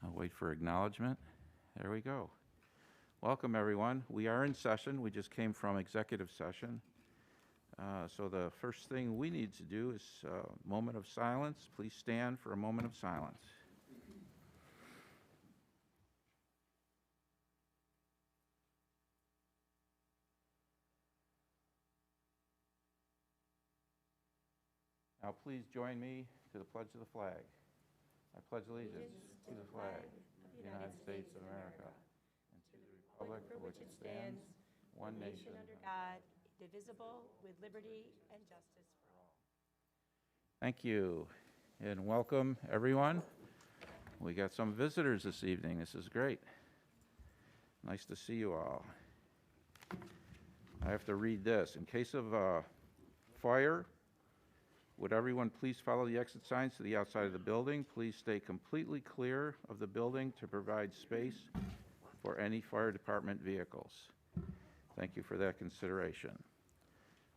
I'll wait for acknowledgement. There we go. Welcome, everyone. We are in session. We just came from executive session. So the first thing we need to do is a moment of silence. Please stand for a moment of silence. Now please join me to the pledge of the flag. I pledge allegiance to the flag of the United States of America and to the republic for which it stands, one nation under God, indivisible, with liberty and justice for all. Thank you, and welcome everyone. We got some visitors this evening. This is great. Nice to see you all. I have to read this. In case of fire, would everyone please follow the exit signs to the outside of the building? Please stay completely clear of the building to provide space for any fire department vehicles. Thank you for that consideration.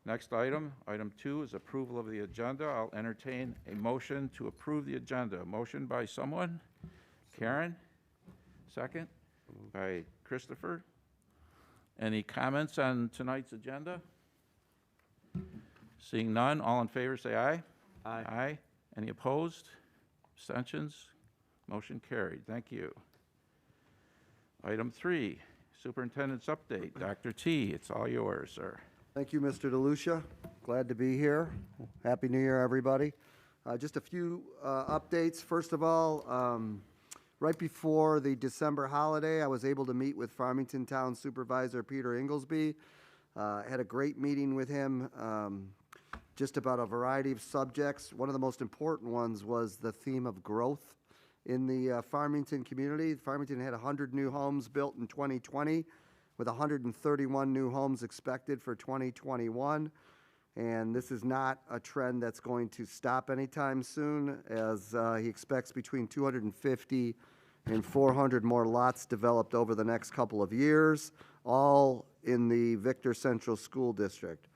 Next item, item 2, is approval of the agenda. I'll entertain a motion to approve the agenda. A motion by someone? Karen? Second? By Christopher? Any comments on tonight's agenda? Seeing none, all in favor say aye. Aye. Aye. Any opposed? Abstentions? Motion carried. Thank you. Item 3, Superintendent's update. Dr. T, it's all yours, sir. Thank you, Mr. DeLucia. Glad to be here. Happy New Year, everybody. Just a few updates. First of all, right before the December holiday, I was able to meet with Farmington Town Supervisor Peter Inglesby. Had a great meeting with him just about a variety of subjects. One of the most important ones was the theme of growth in the Farmington community. Farmington had 100 new homes built in 2020, with 131 new homes expected for 2021. And this is not a trend that's going to stop anytime soon, as he expects between 250 and 400 more lots developed over the next couple of years, all in the Victor Central School District.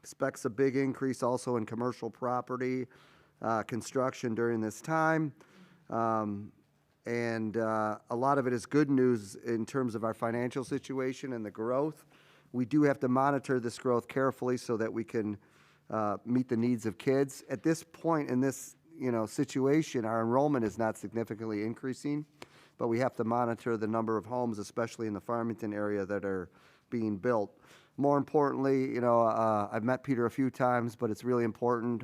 Expects a big increase also in commercial property construction during this time. And a lot of it is good news in terms of our financial situation and the growth. We do have to monitor this growth carefully so that we can meet the needs of kids. At this point in this situation, our enrollment is not significantly increasing, but we have to monitor the number of homes, especially in the Farmington area, that are being built. More importantly, I've met Peter a few times, but it's really important,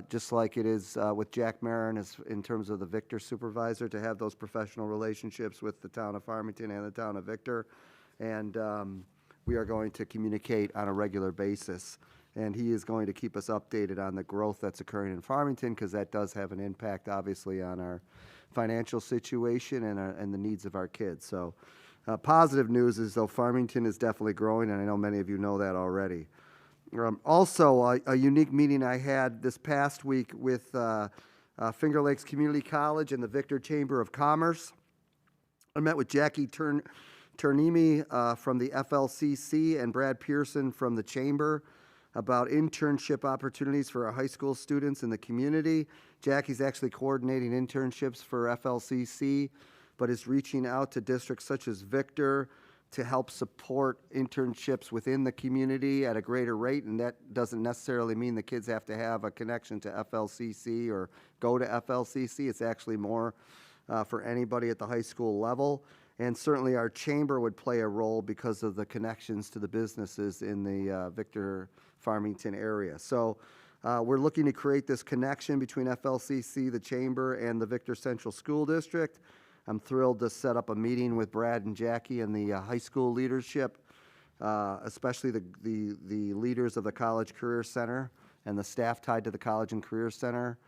just like it is with Jack Marin in terms of the Victor supervisor, to have those professional relationships with the town of Farmington and the town of Victor. And we are going to communicate on a regular basis. And he is going to keep us updated on the growth that's occurring in Farmington, because that does have an impact, obviously, on our financial situation and the needs of our kids. So positive news is, though, Farmington is definitely growing, and I know many of you know that already. Also, a unique meeting I had this past week with Finger Lakes Community College and the Victor Chamber of Commerce. I met with Jackie Turnimi from the FLCC and Brad Pearson from the Chamber about internship opportunities for our high school students in the community. Jackie's actually coordinating internships for FLCC, but is reaching out to districts such as Victor to help support internships within the community at a greater rate. And that doesn't necessarily mean the kids have to have a connection to FLCC or go to FLCC. It's actually more for anybody at the high school level. And certainly our chamber would play a role because of the connections to the businesses in the Victor Farmington area. So we're looking to create this connection between FLCC, the chamber, and the Victor Central School District. I'm thrilled to set up a meeting with Brad and Jackie and the high school leadership, especially the leaders of the College Career Center and the staff tied to the College and Career Center,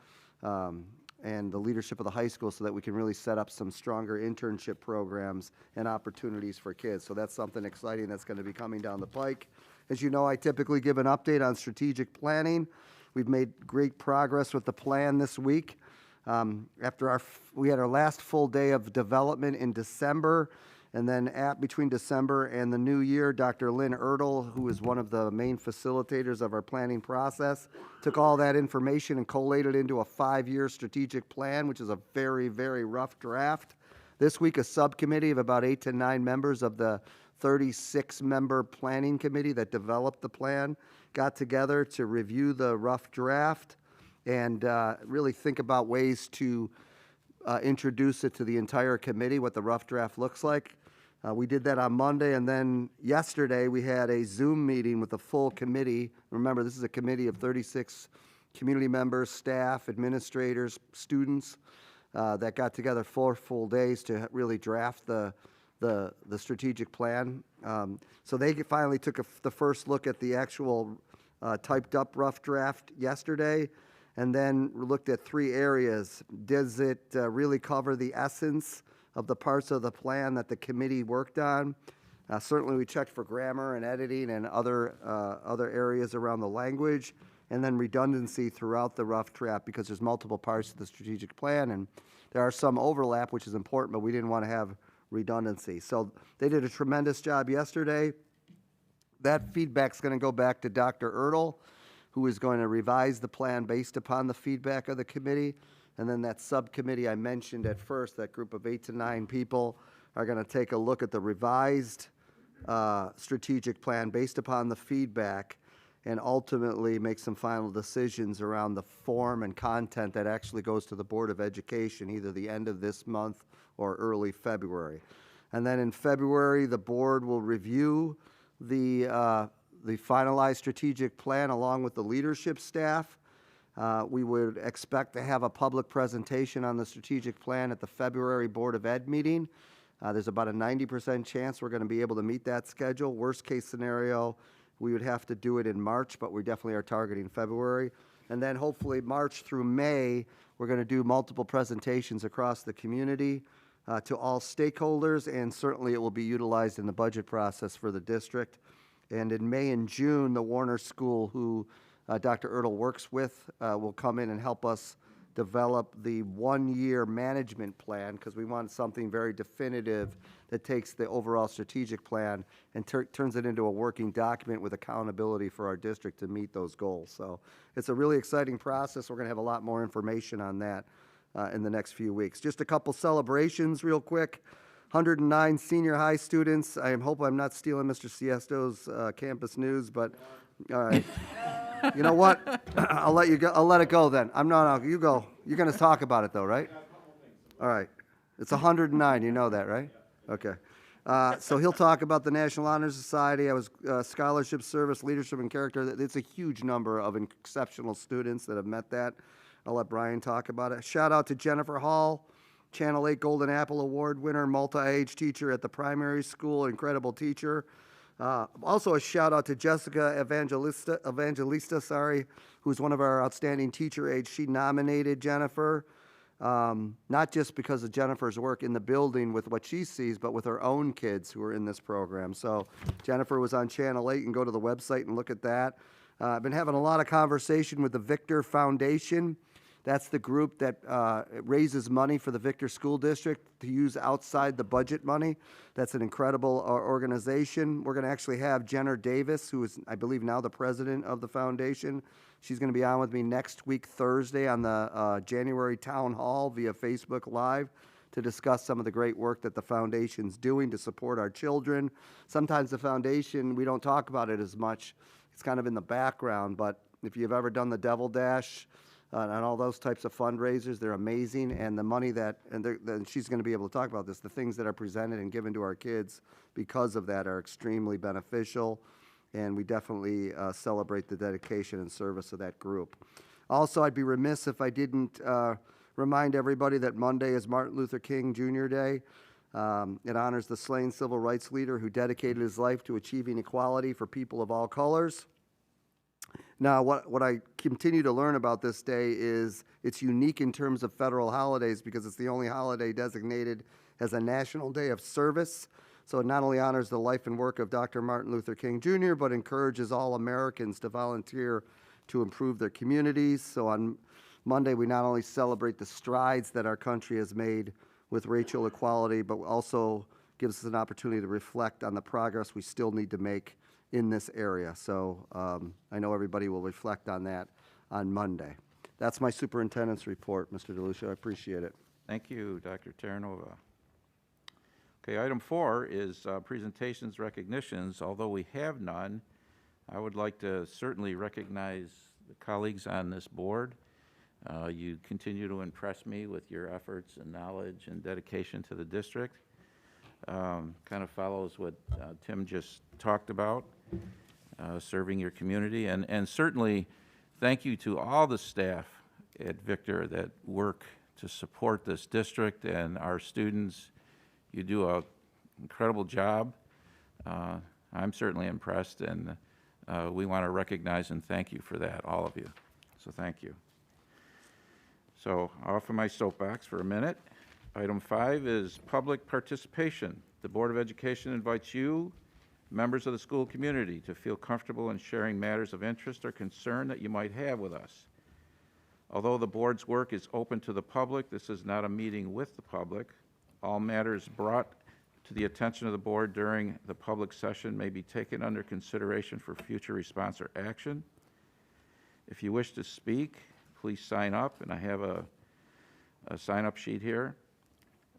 and the leadership of the high school, so that we can really set up some stronger internship programs and opportunities for kids. So that's something exciting that's going to be coming down the pike. As you know, I typically give an update on strategic planning. We've made great progress with the plan this week. We had our last full day of development in December, And then between December and the new year, Dr. Lynn Ertl, who is one of the main facilitators of our planning process, took all that information and collated into a 5-year strategic plan, which is a very, very rough draft. This week, a subcommittee of about 8 to 9 members of the 36-member planning committee that developed the plan got together to review the rough draft and really think about ways to introduce it to the entire committee, what the rough draft looks like. We did that on Monday, and then yesterday we had a Zoom meeting with the full committee. Remember, this is a committee of 36 community members, staff, administrators, students that got together 4 full days to really draft the strategic plan. So they finally took the first look at the actual typed up rough draft yesterday, and then looked at 3 areas. Does it really cover the essence of the parts of the plan that the committee worked on? Certainly we checked for grammar and editing and other areas around the language, and then redundancy throughout the rough draft, because there's multiple parts of the strategic plan, and there are some overlap, which is important, but we didn't want to have redundancy. So they did a tremendous job yesterday. That feedback's going to go back to Dr. Ertl, who is going to revise the plan based upon the feedback of the committee. And then that subcommittee I mentioned at first, that group of 8 to 9 people, are going to take a look at the revised strategic plan based upon the feedback, and ultimately make some final decisions around the form and content that actually goes to the Board of Education, either the end of this month or early February. And then in February, the board will review the finalized strategic plan along with the leadership staff. We would expect to have a public presentation on the strategic plan at the February Board of Ed meeting. There's about a 90% chance we're going to be able to meet that schedule. Worst case scenario, we would have to do it in March, but we definitely are targeting February. And then hopefully March through May, we're going to do multiple presentations across the community to all stakeholders, and certainly it will be utilized in the budget process for the district. And in May and June, the Warner School, who Dr. Ertl works with, will come in and help us develop the 1-year management plan, because we want something very definitive that takes the overall strategic plan and turns it into a working document with accountability for our district to meet those goals. So it's a really exciting process. We're going to have a lot more information on that in the next few weeks. Just a couple celebrations real quick. 109 senior high students. I hope I'm not stealing Mr. Siesto's campus news, but all right. You know what? I'll let you go. I'll let it go then. No, you go. You're going to talk about it though, right? All right. It's 109. You know that, right? Okay. So he'll talk about the National Honor Society. I was scholarship, service, leadership, and character. It's a huge number of exceptional students that have met that. I'll let Brian talk about it. Shout out to Jennifer Hall, Channel 8 Golden Apple Award winner, multi-age teacher at the primary school, incredible teacher. Also a shout out to Jessica Evangelista, who's one of our outstanding teacher aides. She nominated Jennifer, not just because of Jennifer's work in the building with what she sees, but with her own kids who are in this program. So Jennifer was on Channel 8. You can go to the website and look at that. I've been having a lot of conversation with the Victor Foundation. That's the group that raises money for the Victor School District to use outside the budget money. That's an incredible organization. We're going to actually have Jenner Davis, who is, I believe, now the president of the foundation. She's going to be on with me next week, Thursday, on the January Town Hall via Facebook Live to discuss some of the great work that the foundation's doing to support our children. Sometimes the foundation, we don't talk about it as much. It's kind of in the background, but if you've ever done the Devil Dash, and all those types of fundraisers, they're amazing. And the money that, and she's going to be able to talk about this, the things that are presented and given to our kids because of that are extremely beneficial. And we definitely celebrate the dedication and service of that group. Also, I'd be remiss if I didn't remind everybody that Monday is Martin Luther King Jr. Day. It honors the slain civil rights leader who dedicated his life to achieving equality for people of all colors. Now, what I continue to learn about this day is it's unique in terms of federal holidays because it's the only holiday designated as a national day of service. So it not only honors the life and work of Dr. Martin Luther King Jr., but encourages all Americans to volunteer to improve their communities. So on Monday, we not only celebrate the strides that our country has made with racial equality, but also gives us an opportunity to reflect on the progress we still need to make in this area. So I know everybody will reflect on that on Monday. That's my superintendent's report, Mr. DeLucia. I appreciate it. Thank you, Dr. Terranova. Okay, item 4 is presentations, recognitions. Although we have none, I would like to certainly recognize the colleagues on this board. You continue to impress me with your efforts and knowledge and dedication to the district. Kind of follows what Tim just talked about, serving your community. And certainly, thank you to all the staff at Victor that work to support this district and our students. You do an incredible job. I'm certainly impressed, and we want to recognize and thank you for that, all of you. So thank you. So I'll offer my soapbox for a minute. Item 5 is public participation. The Board of Education invites you, members of the school community, to feel comfortable in sharing matters of interest or concern that you might have with us. Although the board's work is open to the public, this is not a meeting with the public. All matters brought to the attention of the board during the public session may be taken under consideration for future response or action. If you wish to speak, please sign up, and I have a sign-up sheet here.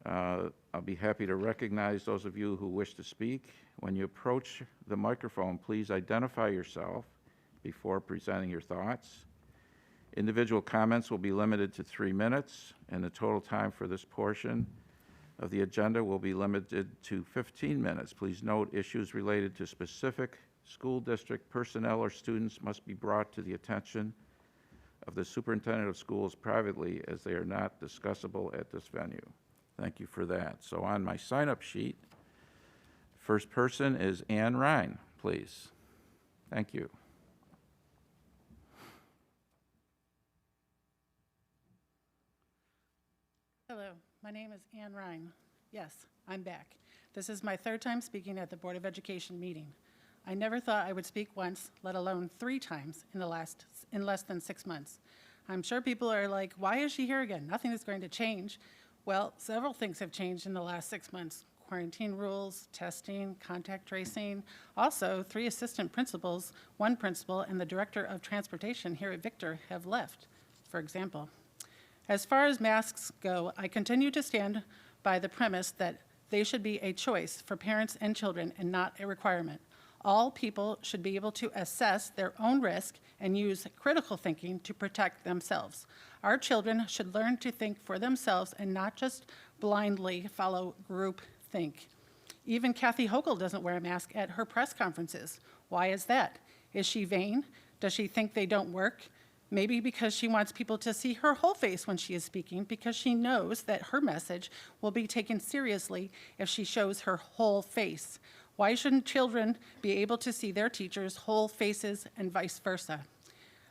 I'll be happy to recognize those of you who wish to speak. When you approach the microphone, please identify yourself before presenting your thoughts. Individual comments will be limited to 3 minutes, and the total time for this portion of the agenda will be limited to 15 minutes. Please note, issues related to specific school district personnel or students must be brought to the attention of the superintendent of schools privately, as they are not discussable at this venue. Thank you for that. So on my sign-up sheet, first person is Ann Ryan, please. Thank you. Hello, my name is Ann Ryan. Yes, I'm back. This is my 3rd time speaking at the Board of Education meeting. I never thought I would speak once, let alone 3 times in less than 6 months. I'm sure people are like, why is she here again? Nothing is going to change. Well, several things have changed in the last 6 months. Quarantine rules, testing, contact tracing. Also, 3 assistant principals, 1 principal, and the director of transportation here at Victor have left, for example. As far as masks go, I continue to stand by the premise that they should be a choice for parents and children and not a requirement. All people should be able to assess their own risk and use critical thinking to protect themselves. Our children should learn to think for themselves and not just blindly follow group think. Even Kathy Hochul doesn't wear a mask at her press conferences. Why is that? Is she vain? Does she think they don't work? Maybe because she wants people to see her whole face when she is speaking, because she knows that her message will be taken seriously if she shows her whole face. Why shouldn't children be able to see their teachers' whole faces and vice versa?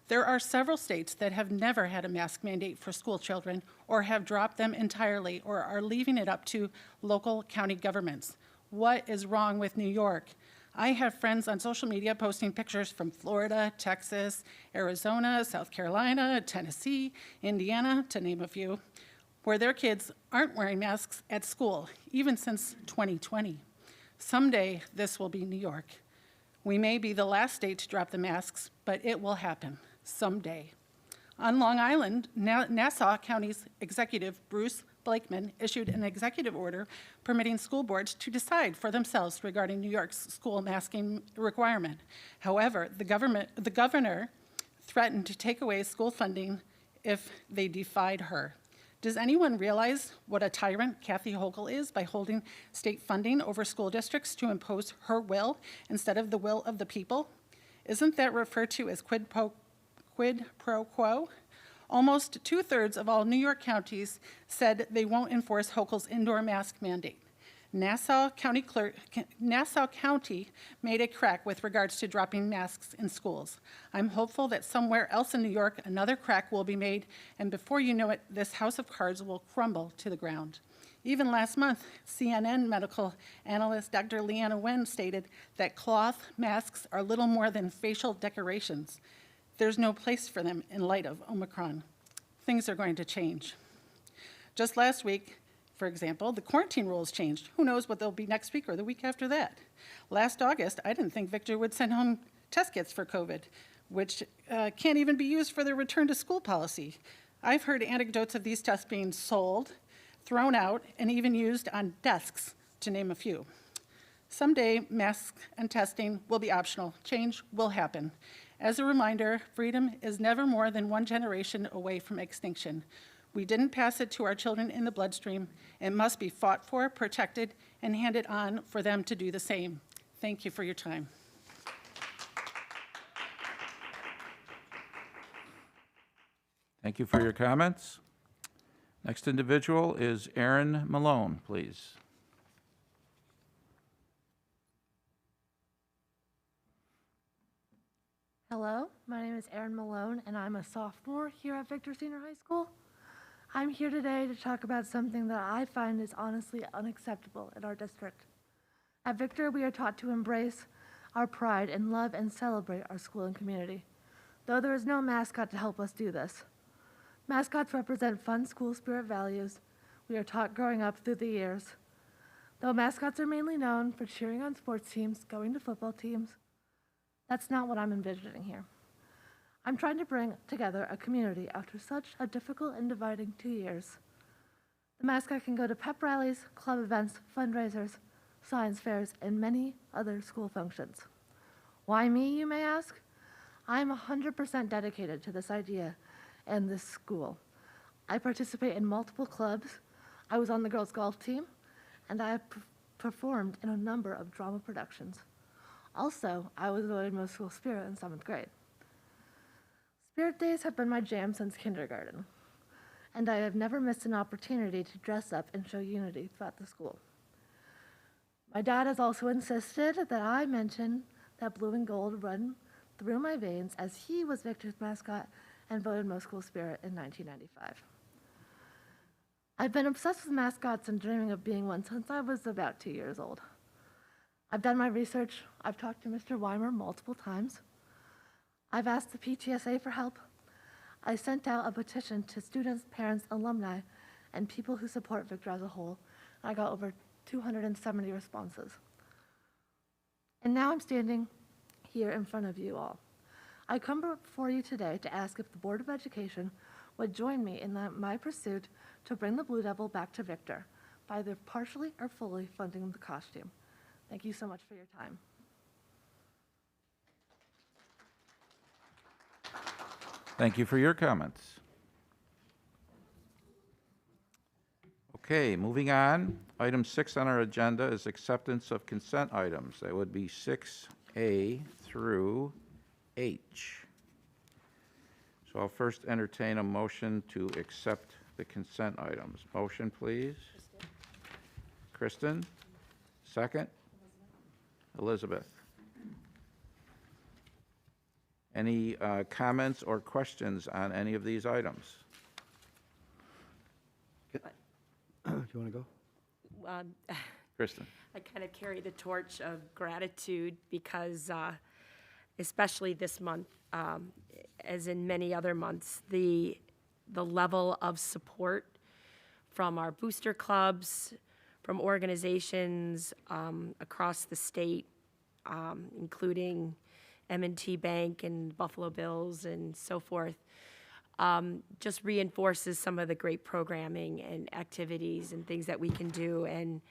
There are several states that have never had a mask mandate for school children or have dropped them entirely or are leaving it up to local county governments. What is wrong with New York? I have friends on social media posting pictures from Florida, Texas, Arizona, South Carolina, Tennessee, Indiana, to name a few, where their kids aren't wearing masks at school, even since 2020. Someday, this will be New York. We may be the last state to drop the masks, but it will happen someday. On Long Island, Nassau County's executive, Bruce Blakeman, issued an executive order permitting school boards to decide for themselves regarding New York's school masking requirement. However, the governor threatened to take away school funding if they defied her. Does anyone realize what a tyrant Kathy Hochul is by holding state funding over school districts to impose her will instead of the will of the people? Isn't that referred to as quid pro quo? Almost 2/3 of all New York counties said they won't enforce Hochul's indoor mask mandate. Nassau County made a crack with regards to dropping masks in schools. I'm hopeful that somewhere else in New York, another crack will be made, and before you know it, this house of cards will crumble to the ground. Even last month, CNN medical analyst Dr. Leanna Wen stated that cloth masks are little more than facial decorations. There's no place for them in light of Omicron. Things are going to change. Just last week, For example, the quarantine rules changed. Who knows what they'll be next week or the week after that? Last August, I didn't think Victor would send home test kits for COVID, which can't even be used for their return to school policy. I've heard anecdotes of these tests being sold, thrown out, and even used on desks, to name a few. Someday, masks and testing will be optional. Change will happen. As a reminder, freedom is never more than one generation away from extinction. We didn't pass it to our children in the bloodstream. It must be fought for, protected, and handed on for them to do the same. Thank you for your time. Thank you for your comments. Next individual is Aaron Malone, please. Hello, my name is Erin Malone, and I'm a sophomore here at Victor Senior High School. I'm here today to talk about something that I find is honestly unacceptable in our district. At Victor, we are taught to embrace our pride and love and celebrate our school and community, though there is no mascot to help us do this. Mascots represent fun school spirit values we are taught growing up through the years. Though mascots are mainly known for cheering on sports teams, going to football teams, that's not what I'm envisioning here. I'm trying to bring together a community after such a difficult and dividing 2 years. The mascot can go to pep rallies, club events, fundraisers, science fairs, and many other school functions. Why me, you may ask? I'm 100% dedicated to this idea and this school. I participate in multiple clubs. I was on the girls' golf team, and I have performed in a number of drama productions. Also, I was voted most school spirit in 7th grade. Spirit days have been my jam since kindergarten, and I have never missed an opportunity to dress up and show unity throughout the school. My dad has also insisted that I mention that blue and gold run through my veins, as he was Victor's mascot and voted most school spirit in 1995. I've been obsessed with mascots and dreaming of being one since I was about 2 years old. I've done my research. I've talked to Mr. Weimer multiple times. I've asked the PTSA for help. I sent out a petition to students, parents, alumni, and people who support Victor as a whole. I got over 270 responses. And now I'm standing here in front of you all. I come before you today to ask if the Board of Education would join me in my pursuit to bring the Blue Devil back to Victor by either partially or fully funding the costume. Thank you so much for your time. Thank you for your comments. Okay, moving on. Item 6 on our agenda is acceptance of consent items. That would be 6A through H. So I'll first entertain a motion to accept the consent items. Motion, please. Kristen. Second. Elizabeth. Any comments or questions on any of these items? Do you want to go? Kristen. I kind of carry the torch of gratitude because, especially this month, as in many other months, the level of support from our booster clubs, from organizations across the state, including M&T Bank and Buffalo Bills and so forth, just reinforces some of the great programming and activities and things that we can do. And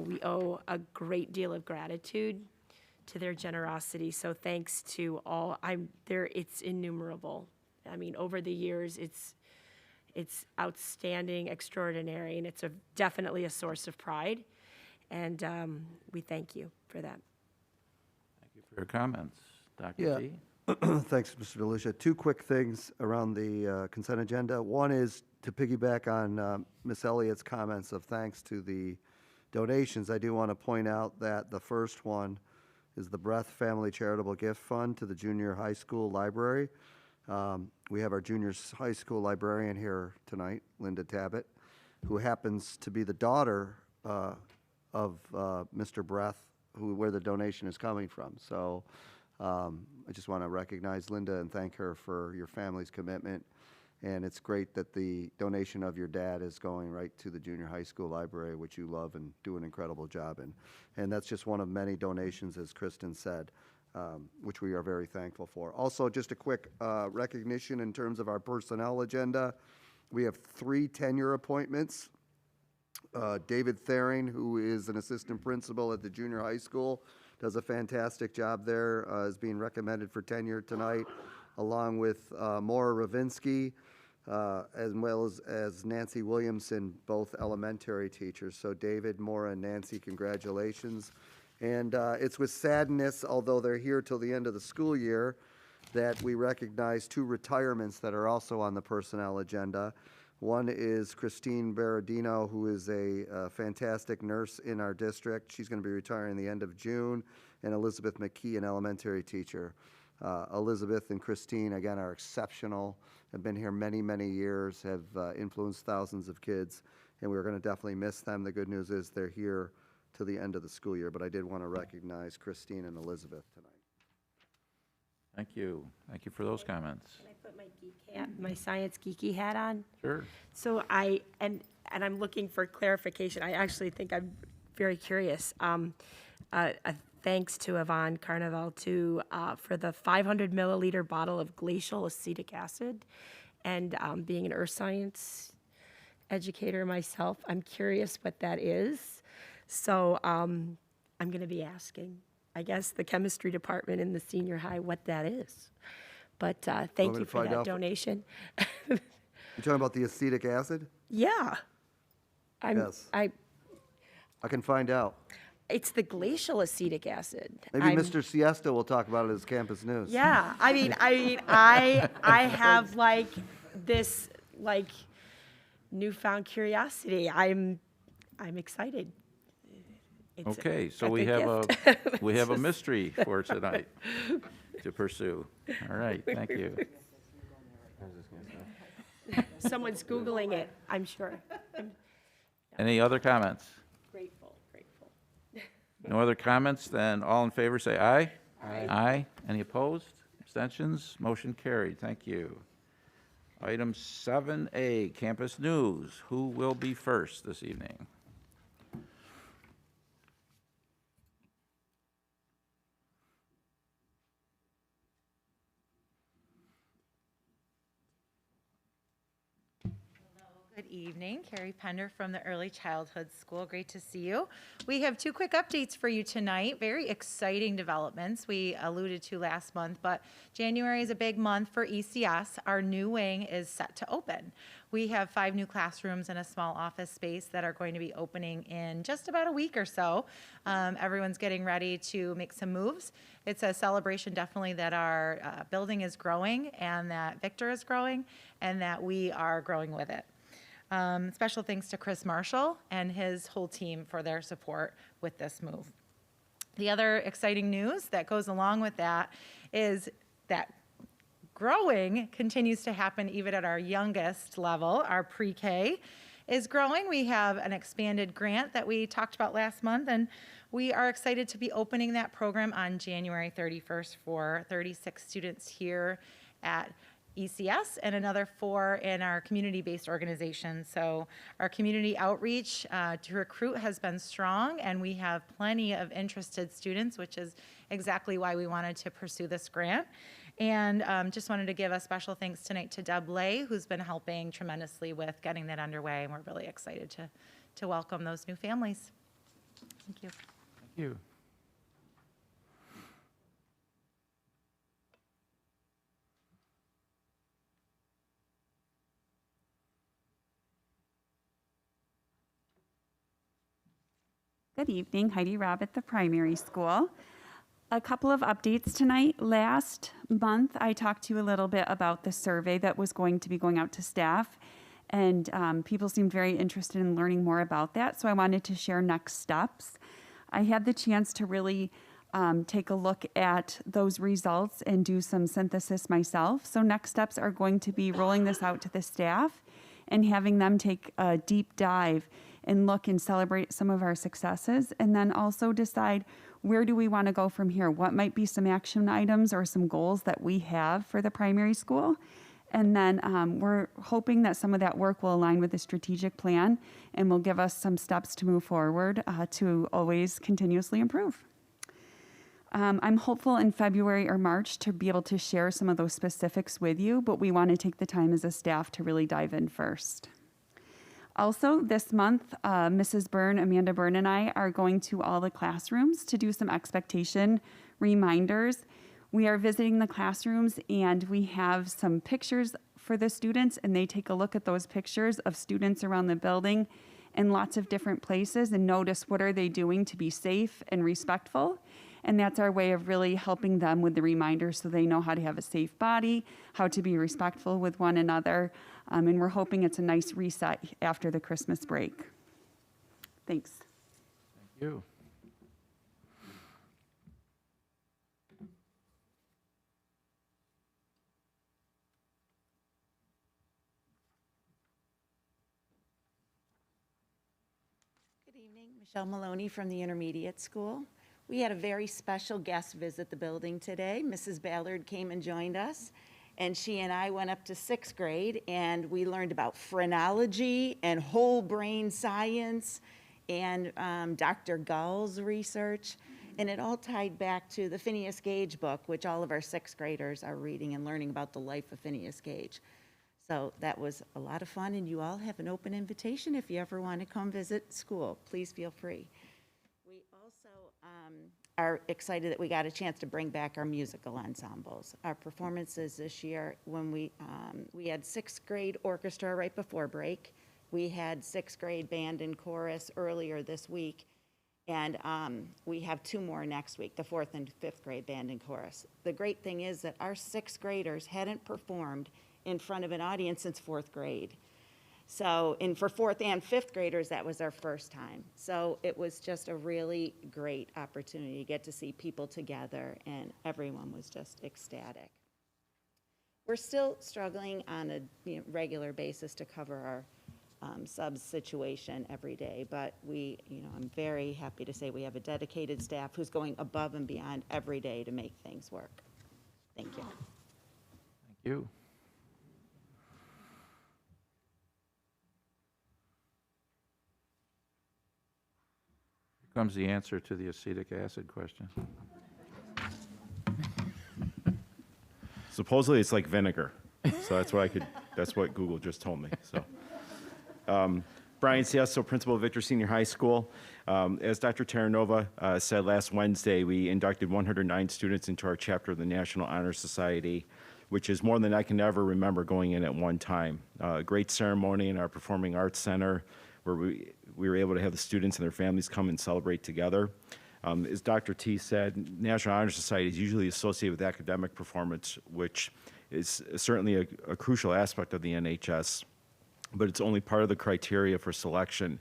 we owe a great deal of gratitude to their generosity. So thanks to all. It's innumerable. I mean, over the years, it's outstanding, extraordinary, and it's definitely a source of pride. And we thank you for that. Thank you for your comments. Dr. Yeah. G. Thanks, Mr. DeLucia. Two quick things around the consent agenda. One is to piggyback on Ms. Elliott's comments of thanks to the donations. I do want to point out that the first one is the Breath Family Charitable Gift Fund to the junior high school library. We have our junior high school librarian here tonight, Linda Tabbitt, who happens to be the daughter of Mr. Breath, where the donation is coming from. So I just want to recognize Linda and thank her for your family's commitment And it's great that the donation of your dad is going right to the junior high school library, which you love and do an incredible job in. And that's just one of many donations, as Kristen said, which we are very thankful for. Also, just a quick recognition in terms of our personnel agenda. We have 3 tenure appointments. David Thering, who is an assistant principal at the junior high school, does a fantastic job there, is being recommended for tenure tonight, along with Maura Ravinsky, as well as Nancy Williamson, both elementary teachers. So David, Maura, and Nancy, congratulations. And it's with sadness, although they're here till the end of the school year, that we recognize 2 retirements that are also on the personnel agenda. One is Christine Berardino, who is a fantastic nurse in our district. She's going to be retiring the end of June. And Elizabeth McKee, an elementary teacher. Elizabeth and Christine, again, are exceptional, have been here many, many years, have influenced thousands of kids, and we're going to definitely miss them. The good news is they're here to the end of the school year, but I did want to recognize Christine and Elizabeth tonight. Thank you. Thank you for those comments. Can I put my geek hat, my science geeky hat on? Sure. So and I'm looking for clarification. I actually think I'm very curious. Thanks to Yvonne Carnival for the 500 milliliter bottle of glacial acetic acid. And being an earth science educator myself, I'm curious what that is. So I'm going to be asking, I guess, the chemistry department in the senior high what that is. But thank you for that donation. You're talking about the acetic acid? Yeah. Yes. I can find out. It's the glacial acetic acid. Maybe Mr. Siesta will talk about it as campus news. Yeah, I have this newfound curiosity. I'm excited. Okay, so we have a mystery for tonight to pursue. All right, thank you. Someone's Googling it, I'm sure. Any other comments? Grateful. No other comments? Then all in favor say aye. Aye. Any opposed? Abstentions? Motion carried. Thank you. Item 7A, campus news. Who will be first this evening? Good evening, Carrie Pender from the Early Childhood School. Great to see you. We have 2 quick updates for you tonight. Very exciting developments we alluded to last month, but January is a big month for ECS. Our new wing is set to open. We have 5 new classrooms and a small office space that are going to be opening in just about a week or so. Everyone's getting ready to make some moves. It's a celebration definitely that our building is growing and that Victor is growing and that we are growing with it. Special thanks to Chris Marshall and his whole team for their support with this move. The other exciting news that goes along with that is that growing continues to happen even at our youngest level. Our pre-K is growing. We have an expanded grant that we talked about last month, and we are excited to be opening that program on January 31st for 36 students here at ECS and another 4 in our community-based organization. So our community outreach to recruit has been strong, and we have plenty of interested students, which is exactly why we wanted to pursue this grant. And just wanted to give a special thanks tonight to Deb Lay, who's been helping tremendously with getting that underway, and we're really excited to welcome those new families. Thank you. Thank you. Good evening, Heidi Robb at the primary school. A couple of updates tonight. Last month, I talked to you a little bit about the survey that was going to be going out to staff, and people seemed very interested in learning more about that, so I wanted to share next steps. I had the chance to really take a look at those results and do some synthesis myself. So next steps are going to be rolling this out to the staff and having them take a deep dive and look and celebrate some of our successes, and then also decide where do we want to go from here? What might be some action items or some goals that we have for the primary school? And then we're hoping that some of that work will align with the strategic plan and will give us some steps to move forward to always continuously improve. I'm hopeful in February or March to be able to share some of those specifics with you, but we want to take the time as a staff to really dive in first. Also, this month, Mrs. Byrne, Amanda Byrne, and I are going to all the classrooms to do some expectation reminders. We are visiting the classrooms and we have some pictures for the students, and they take a look at those pictures of students around the building in lots of different places and notice what are they doing to be safe and respectful. And that's our way of really helping them with the reminders so they know how to have a safe body, how to be respectful with one another. And we're hoping it's a nice reset after the Christmas break. Thanks. Thank you. Good evening, Michelle Maloney from the Intermediate School. We had a very special guest visit the building today. Mrs. Ballard came and joined us, and she and I went up to 6th grade, and we learned about phrenology and whole brain science and Dr. Gull's research, and it all tied back to the Phineas Gage book, which all of our 6th graders are reading and learning about the life of Phineas Gage. So that was a lot of fun, and you all have an open invitation if you ever want to come visit school. Please feel free. We also are excited that we got a chance to bring back our musical ensembles. Our performances this year, when we had 6th grade orchestra right before break. We had 6th grade band and chorus earlier this week, and we have 2 more next week, the 4th and 5th grade band and chorus. The great thing is that our 6th graders hadn't performed in front of an audience since 4th grade. So, and for 4th and 5th graders, that was our first time. So it was just a really great opportunity to get to see people together, and everyone was just ecstatic. We're still struggling on a regular basis to cover our subs situation every day, but I'm very happy to say we have a dedicated staff who's going above and beyond every day to make things work. Thank you. Thank you. Here comes the answer to the acetic acid question. Supposedly it's like vinegar, so that's what Google just told me. So, Brian Siesto, principal of Victor Senior High School. As Dr. Terranova said last Wednesday, we inducted 109 students into our chapter of the National Honor Society, which is more than I can ever remember going in at one time. A great ceremony in our Performing Arts Center where we were able to have the students and their families come and celebrate together. As Dr. T said, National Honor Society is usually associated with academic performance, which is certainly a crucial aspect of the NHS, but it's only part of the criteria for selection,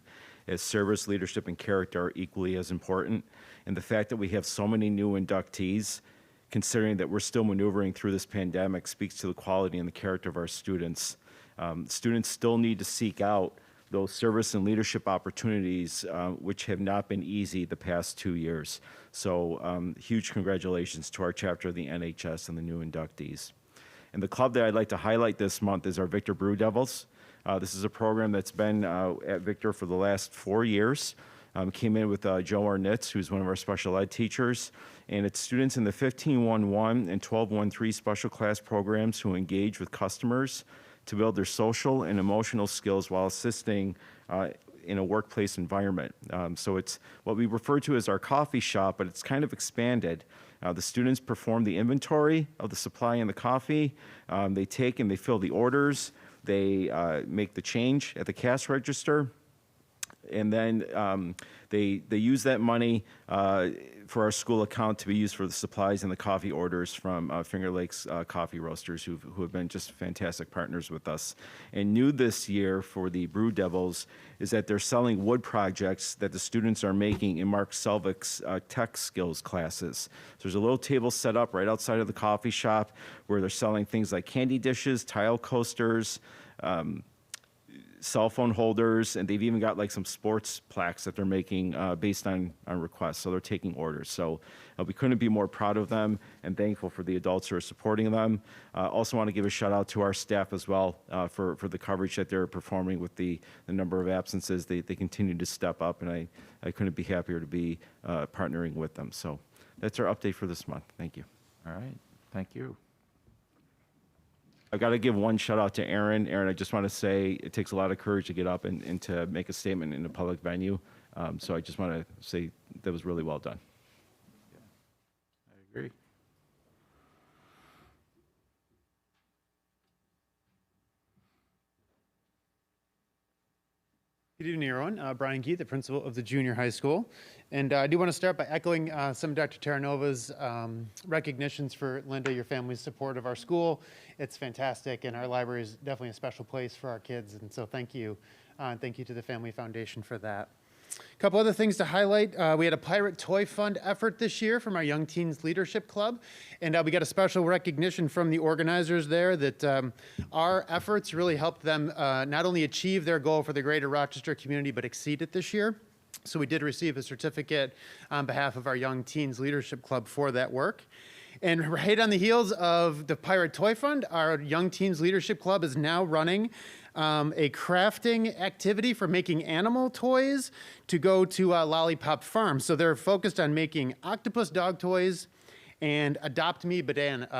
as service, leadership, and character are equally as important. And the fact that we have so many new inductees, considering that we're still maneuvering through this pandemic, speaks to the quality and the character of our students. Students still need to seek out those service and leadership opportunities, which have not been easy the past 2 years. So huge congratulations to our chapter of the NHS and the new inductees. And the club that I'd like to highlight this month is our Victor Brew Devils. This is a program that's been at Victor for the last 4 years. Came in with Joe Arnitz, who's one of our special ed teachers, and it's students in the 15-1-1 and 12-1-3 special class programs who engage with customers to build their social and emotional skills while assisting in a workplace environment. So it's what we refer to as our coffee shop, but it's kind of expanded. The students perform the inventory of the supply and the coffee. They take and they fill the orders. They make the change at the cash register. And then they use that money for our school account to be used for the supplies and the coffee orders from Finger Lakes coffee roasters who have been just fantastic partners with us. And new this year for the Brew Devils is that they're selling wood projects that the students are making in Mark Selvick's tech skills classes. So there's a little table set up right outside of the coffee shop where they're selling things like candy dishes, tile coasters, cell phone holders, and they've even got like some sports plaques that they're making based on requests. So they're taking orders. So we couldn't be more proud of them and thankful for the adults who are supporting them. Also want to give a shout out to our staff as well for the coverage that they're performing with the number of absences. They continue to step up, and I couldn't be happier to be partnering with them. So that's our update for this month. Thank you. All right, thank you. I've got to give one shout out to Aaron. Aaron, I just want to say it takes a lot of courage to get up and to make a statement in a public venue. So I just want to say that was really well done. I agree. Good evening, everyone. Brian Keith, the principal of the junior high school. And I do want to start by echoing some of Dr. Terranova's recognitions for Linda, your family's support of our school. It's fantastic, and our library is definitely a special place for our kids. And so thank you. And thank you to the Family Foundation for that. A couple other things to highlight. We had a Pirate Toy Fund effort this year from our Young Teens Leadership Club. And we got a special recognition from the organizers there that our efforts really helped them not only achieve their goal for the greater Rochester community, but exceed it this year. So we did receive a certificate on behalf of our Young Teens Leadership Club for that work. And right on the heels of the Pirate Toy Fund, our Young Teens Leadership Club is now running a crafting activity for making animal toys to go to Lollipop Farm. So they're focused on making octopus dog toys and Adopt Me bandanas.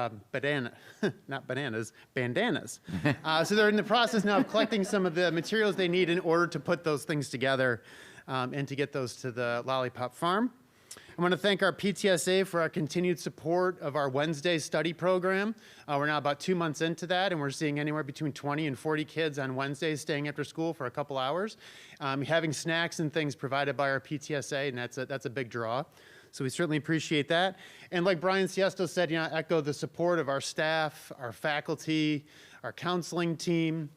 So they're in the process now of collecting some of the materials they need in order to put those things together and to get those to the Lollipop Farm. I want to thank our PTSA for our continued support of our Wednesday study program. We're now about 2 months into that, and we're seeing anywhere between 20 and 40 kids on Wednesdays staying after school for a couple hours, having snacks and things provided by our PTSA, and that's a big draw. So we certainly appreciate that. And like Brian Siesto said, I echo the support of our staff, our faculty, our counseling team,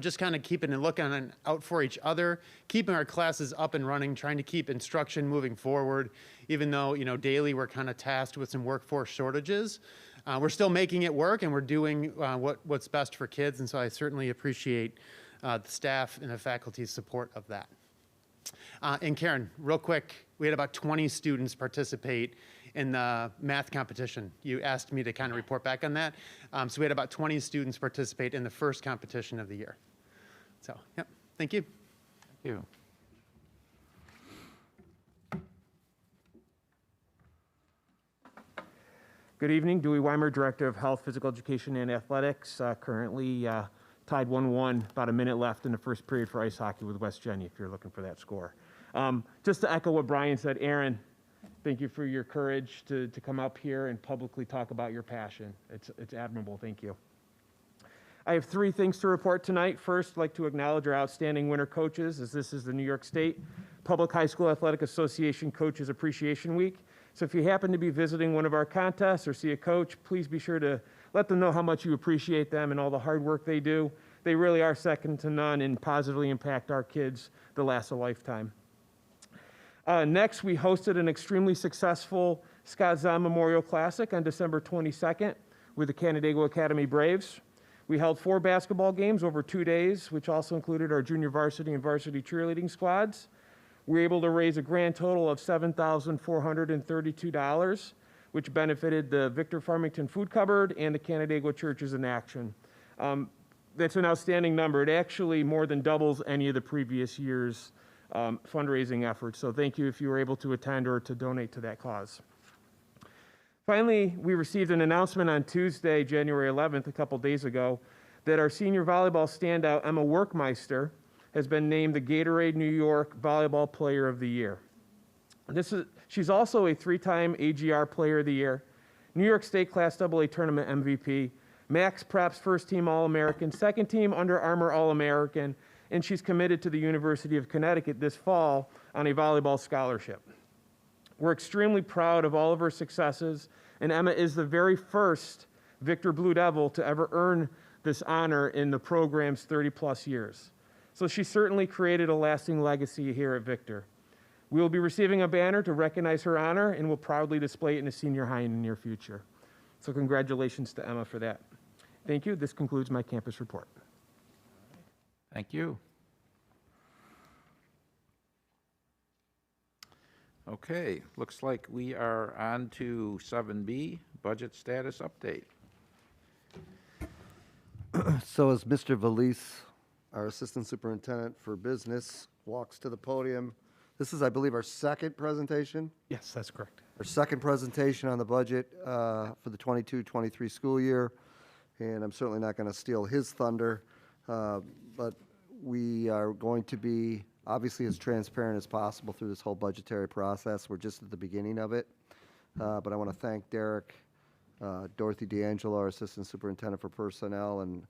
just kind of keeping a look out for each other, keeping our classes up and running, trying to keep instruction moving forward, even though, daily we're kind of tasked with some workforce shortages. We're still making it work, and we're doing what's best for kids, and so I certainly appreciate the staff and the faculty's support of that. And Karen, real quick, we had about 20 students participate in the math competition. You asked me to kind of report back on that. So we had about 20 students participate in the first competition of the year. So, yep, thank you. Thank you. Good evening, Dewey Weimer, Director of Health, Physical Education, and Athletics. Currently tied 1-1, about a minute left in the first period for ice hockey with West Jenny, if you're looking for that score. Just to echo what Brian said, Aaron, thank you for your courage to come up here and publicly talk about your passion. It's admirable, thank you. I have 3 things to report tonight. First, I'd like to acknowledge our outstanding winter coaches, as this is the New York State Public High School Athletic Association Coaches Appreciation Week. So if you happen to be visiting one of our contests or see a coach, please be sure to let them know how much you appreciate them and all the hard work they do. They really are second to none and positively impact our kids that last a lifetime. Next, we hosted an extremely successful Scott Zahn Memorial Classic on December 22nd with the Canandaigua Academy Braves. We held 4 basketball games over 2 days, which also included our junior varsity and varsity cheerleading squads. We were able to raise a grand total of $7,432, which benefited the Victor Farmington Food Cupboard and the Canandaigua Churches in Action. That's an outstanding number. It actually more than doubles any of the previous year's fundraising efforts. So thank you if you were able to attend or to donate to that cause. Finally, we received an announcement on Tuesday, January 11th, a couple days ago, that our senior volleyball standout, Emma Workmeister, has been named the Gatorade New York Volleyball Player of the Year. She's also a 3-time AGR Player of the Year, New York State Class AA Tournament MVP, Max Preps First Team All-American, Second Team Under Armour All-American, and she's committed to the University of Connecticut this fall on a volleyball scholarship. We're extremely proud of all of her successes, and Emma is the very first Victor Blue Devil to ever earn this honor in the program's 30-plus years. So she certainly created a lasting legacy here at Victor. We will be receiving a banner to recognize her honor, and we'll proudly display it in the senior high in the near future. So congratulations to Emma for that. Thank you. This concludes my campus report. Thank you. Okay, looks like we are on to 7B, budget status update. So as Mr. Valise, our Assistant Superintendent for Business, walks to the podium, this is, I believe, our second presentation? Yes, that's correct. Our second presentation on the budget for the 22-23 school year, and I'm certainly not going to steal his thunder, but we are going to be obviously as transparent as possible through this whole budgetary process. We're just at the beginning of it, but I want to thank Derek, Dorothy D'Angelo, our Assistant Superintendent for Personnel, and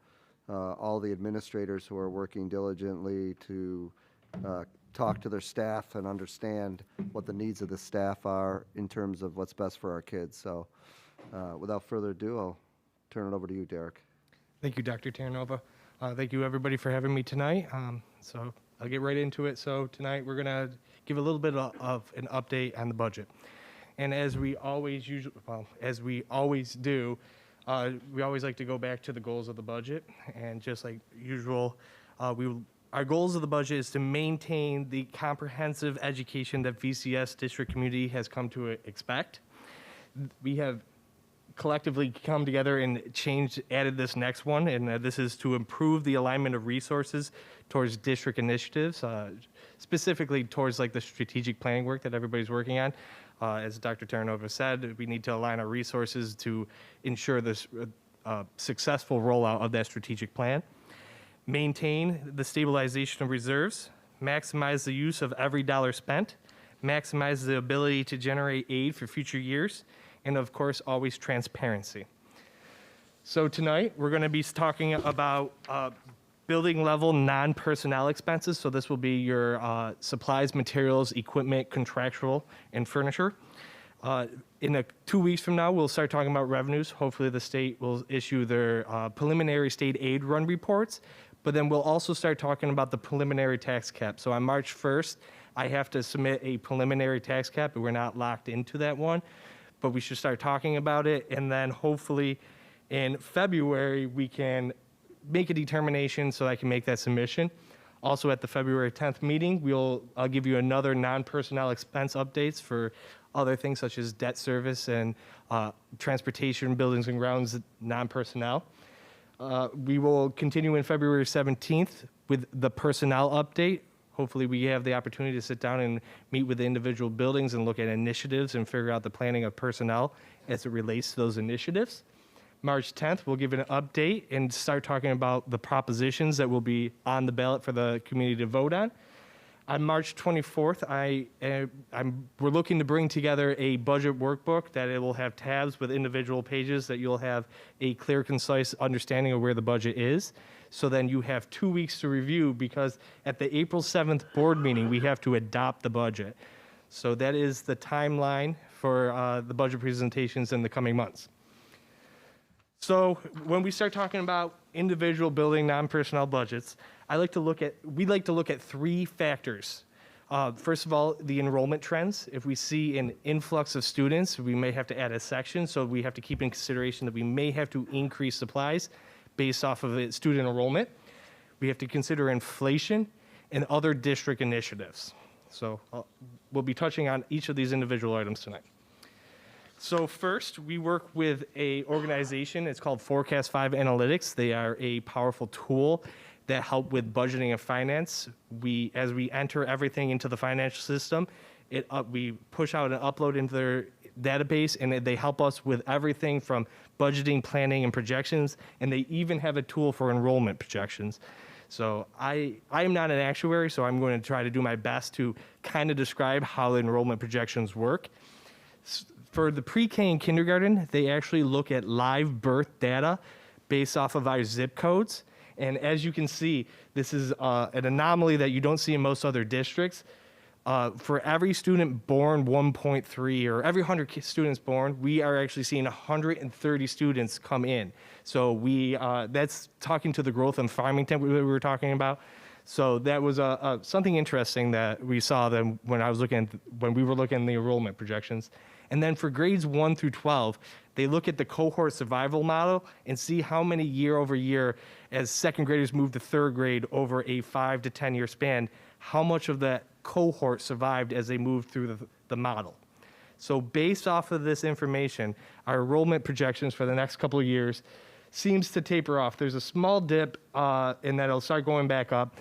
all the administrators who are working diligently to talk to their staff and understand what the needs of the staff are in terms of what's best for our kids. So without further ado, I'll turn it over to you, Derek. Thank you, Dr. Terranova. Thank you, everybody, for having me tonight. So I'll get right into it. So tonight we're going to give a little bit of an update on the budget. And as we always do, we always like to go back to the goals of the budget. And just like usual, our goals of the budget is to maintain the comprehensive education that VCS district community has come to expect. We have collectively come together and added this next one, and this is to improve the alignment of resources towards district initiatives, specifically towards like the strategic planning work that everybody's working on. As Dr. Terranova said, we need to align our resources to ensure this successful rollout of that strategic plan. Maintain the stabilization of reserves, maximize the use of every dollar spent, maximize the ability to generate aid for future years, and of course, always transparency. So tonight, we're going to be talking about building level non-personnel expenses. So this will be your supplies, materials, equipment, contractual, and furniture. In 2 weeks from now, we'll start talking about revenues. Hopefully the state will issue their preliminary state aid run reports, but then we'll also start talking about the preliminary tax cap. So on March 1st, I have to submit a preliminary tax cap, but we're not locked into that one. But we should start talking about it, and then hopefully in February, we can make a determination so I can make that submission. Also at the February 10th meeting, I'll give you another non-personnel expense updates for other things such as debt service and transportation, buildings and grounds, non-personnel. We will continue in February 17th with the personnel update. Hopefully we have the opportunity to sit down and meet with the individual buildings and look at initiatives and figure out the planning of personnel as it relates to those initiatives. March 10th, we'll give an update and start talking about the propositions that will be on the ballot for the community to vote on. On March 24th, we're looking to bring together a budget workbook that it will have tabs with individual pages that you'll have a clear, concise understanding of where the budget is. So then you have 2 weeks to review, because at the April 7th board meeting, we have to adopt the budget. So that is the timeline for the budget presentations in the coming months. So when we start talking about individual building non-personnel budgets, we like to look at three factors. First of all, the enrollment trends. If we see an influx of students, we may have to add a section. So we have to keep in consideration that we may have to increase supplies based off of student enrollment. We have to consider inflation and other district initiatives. So we'll be touching on each of these individual items tonight. So first, we work with an organization. It's called Forecast 5 Analytics. They are a powerful tool that help with budgeting and finance. As we enter everything into the financial system, we push out and upload into their database, and they help us with everything from budgeting, planning, and projections, and they even have a tool for enrollment projections. So I am not an actuary, so I'm going to try to do my best to kind of describe how the enrollment projections work. For the pre-K and kindergarten, they actually look at live birth data based off of our zip codes. And as you can see, this is an anomaly that you don't see in most other districts. For every student born 1.3, or every 100 students born, we are actually seeing 130 students come in. So that's talking to the growth in Farmington we were talking about. So that was something interesting that we saw then when we were looking at the enrollment projections. And then for grades 1 through 12, they look at the cohort survival model and see how many year over year, as second graders move to third grade over a 5 to 10 year span, how much of that cohort survived as they moved through the model. So based off of this information, our enrollment projections for the next couple of years seems to taper off. There's a small dip, and then it'll start going back up.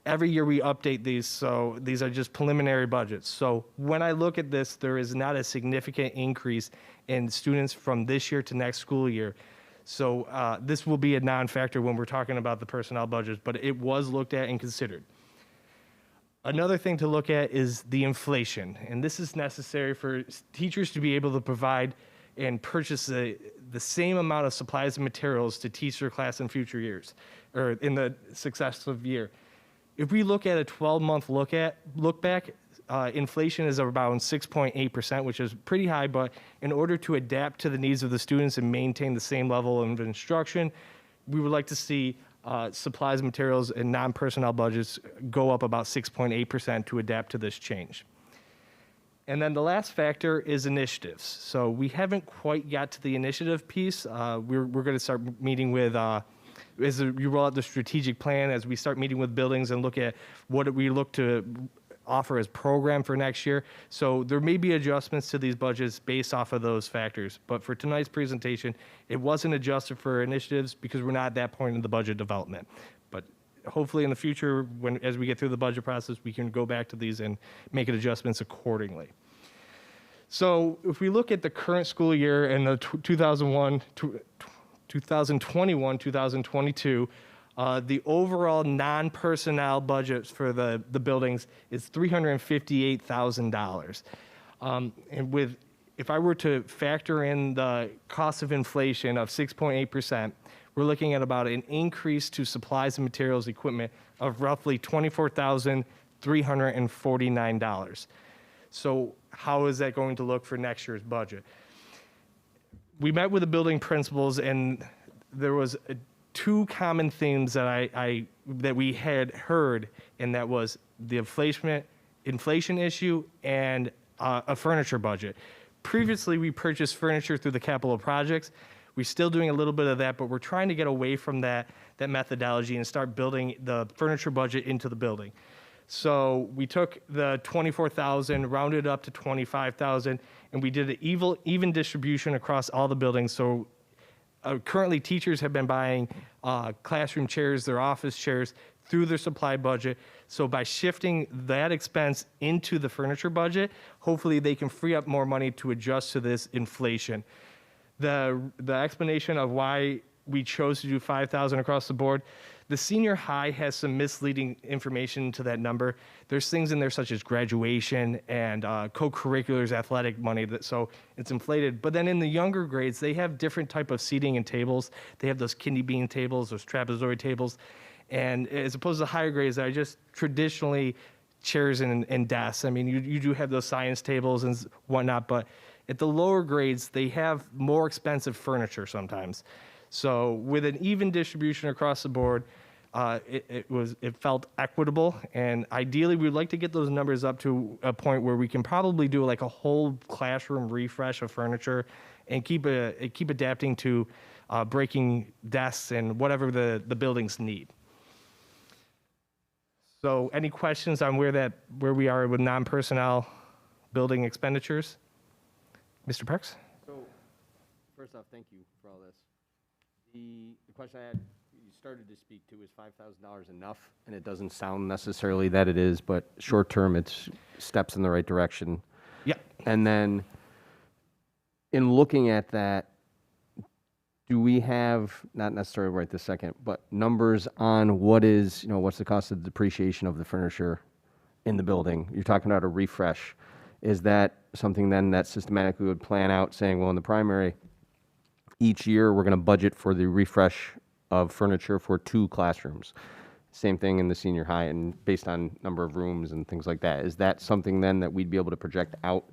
Every year we update these, so these are just preliminary budgets. So when I look at this, there is not a significant increase in students from this year to next school year. So this will be a non-factor when we're talking about the personnel budgets, but it was looked at and considered. Another thing to look at is the inflation, and this is necessary for teachers to be able to provide and purchase the same amount of supplies and materials to teach their class in future years, or in the successive year. If we look at a 12-month look back, inflation is around 6.8%, which is pretty high, but in order to adapt to the needs of the students and maintain the same level of instruction, we would like to see supplies, materials, and non-personnel budgets go up about 6.8% to adapt to this change. And then the last factor is initiatives. So we haven't quite got to the initiative piece. We're going to start meeting with, as you roll out the strategic plan, as we start meeting with buildings and look at what we look to offer as program for next year. So there may be adjustments to these budgets based off of those factors. But for tonight's presentation, it wasn't adjusted for initiatives because we're not at that point in the budget development. But hopefully in the future, as we get through the budget process, we can go back to these and make adjustments accordingly. So if we look at the current school year and the 2021-2022, the overall non-personnel budget for the buildings is $358,000. And if I were to factor in the cost of inflation of 6.8%, we're looking at about an increase to supplies and materials equipment of roughly $24,349. So how is that going to look for next year's budget? We met with the building principals, and there was two common themes that that we had heard, and that was the inflation issue and a furniture budget. Previously, we purchased furniture through the capital projects. We're still doing a little bit of that, but we're trying to get away from that methodology and start building the furniture budget into the building. So we took the 24,000, rounded up to 25,000, and we did an even distribution across all the buildings. So currently, teachers have been buying classroom chairs, their office chairs, through their supply budget. So by shifting that expense into the furniture budget, hopefully they can free up more money to adjust to this inflation. The explanation of why we chose to do 5,000 across the board, the senior high has some misleading information to that number. There's things in there such as graduation and co-curriculars, athletic money, so it's inflated. But then in the younger grades, they have different type of seating and tables. They have those kidney bean tables, those trapezoid tables. And as opposed to higher grades that are just traditionally chairs and desks. I mean, you do have those science tables and whatnot, but at the lower grades, they have more expensive furniture sometimes. So with an even distribution across the board, it felt equitable, and ideally we'd like to get those numbers up to a point where we can probably do like a whole classroom refresh of furniture and keep adapting to breaking desks and whatever the buildings need. So any questions on where we are with non-personnel building expenditures? Mr. Parks? So first off, thank you for all this. The question I had, you started to speak to, is $5,000 enough? And it doesn't sound necessarily that it is, but short term, it's steps in the right direction. Yeah. And then in looking at that, do we have, not necessarily right this second, but numbers on what's the cost of depreciation of the furniture in the building? You're talking about a refresh. Is that something then that systematically would plan out, saying, well, in the primary, each year we're going to budget for the refresh of furniture for 2 classrooms? Same thing in the senior high, and based on number of rooms and things like that. Is that something then that we'd be able to project out?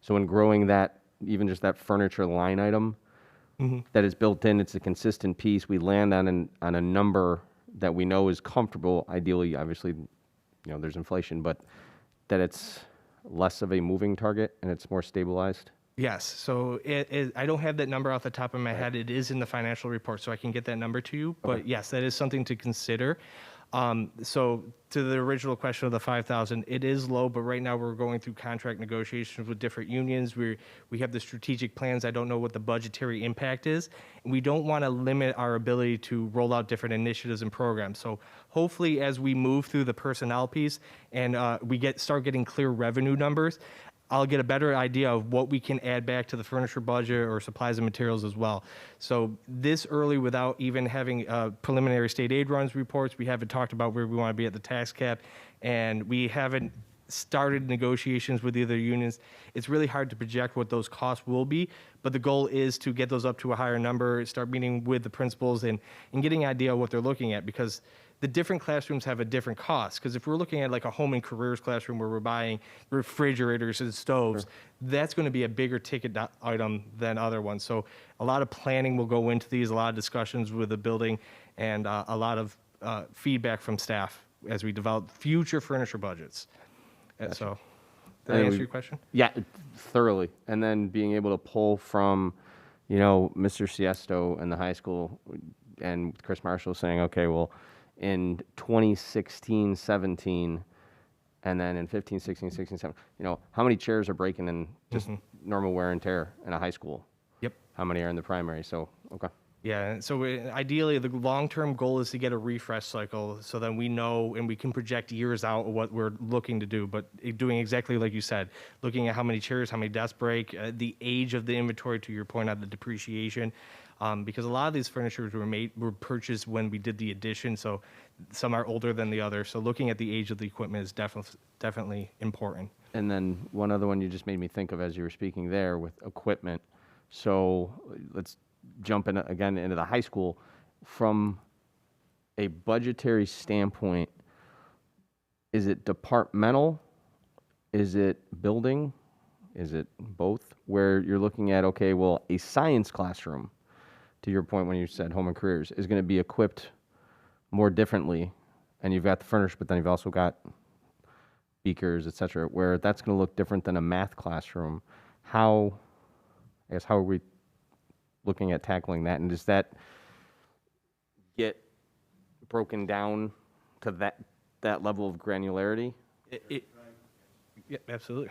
So in growing that, even just that furniture line item that is built in, it's a consistent piece. We land on a number that we know is comfortable, ideally, obviously, there's inflation, but that it's less of a moving target and it's more stabilized? Yes, so I don't have that number off the top of my head. It is in the financial report, so I can get that number to you. But yes, that is something to consider. So to the original question of the 5,000, it is low, but right now we're going through contract negotiations with different unions. We have the strategic plans. I don't know what the budgetary impact is. And we don't want to limit our ability to roll out different initiatives and programs. So hopefully as we move through the personnel piece and we start getting clear revenue numbers, I'll get a better idea of what we can add back to the furniture budget or supplies and materials as well. So this early, without even having preliminary state aid runs reports, we haven't talked about where we want to be at the tax cap, and we haven't started negotiations with the other unions. It's really hard to project what those costs will be, but the goal is to get those up to a higher number, start meeting with the principals and getting an idea of what they're looking at, because the different classrooms have a different cost. Because if we're looking at like a home and careers classroom where we're buying refrigerators and stoves, that's going to be a bigger ticket item than other ones. So a lot of planning will go into these, a lot of discussions with the building, and a lot of feedback from staff as we develop future furniture budgets. So, did I answer your question? Yeah, thoroughly. And then being able to pull from, Mr. Siesto in the high school and Chris Marshall saying, okay, well, in 2016, 17, and then in 15, 16, 16, 17, how many chairs are breaking in just normal wear and tear in a high school? Yep. How many are in the primary? So, okay. Yeah, and so ideally, the long-term goal is to get a refresh cycle, so then we know and we can project years out what we're looking to do, but doing exactly like you said, looking at how many chairs, how many desks break, the age of the inventory, to your point on the depreciation, because a lot of these furnitures were purchased when we did the addition, so some are older than the others, so looking at the age of the equipment is definitely important. And then one other one you just made me think of as you were speaking there with equipment. So let's jump in again into the high school. From a budgetary standpoint, is it departmental? Is it building? Is it both? Where you're looking at, okay, well, a science classroom, to your point when you said home and careers, is going to be equipped more differently, and you've got the furniture, but then you've also got beakers, et cetera, where that's going to look different than a math classroom. How are we looking at tackling that, and does that get broken down to that level of granularity? Yeah, absolutely.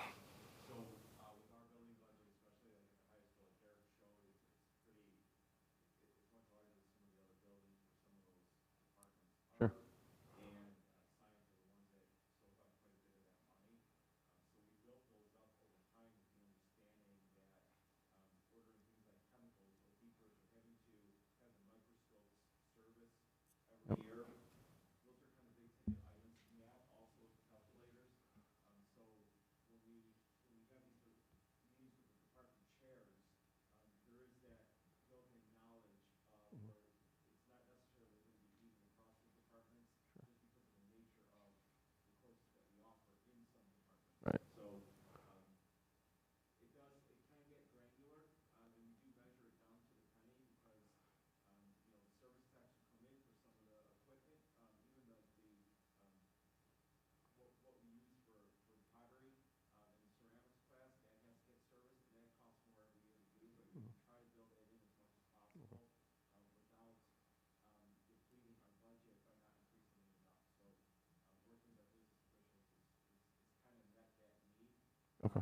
Okay.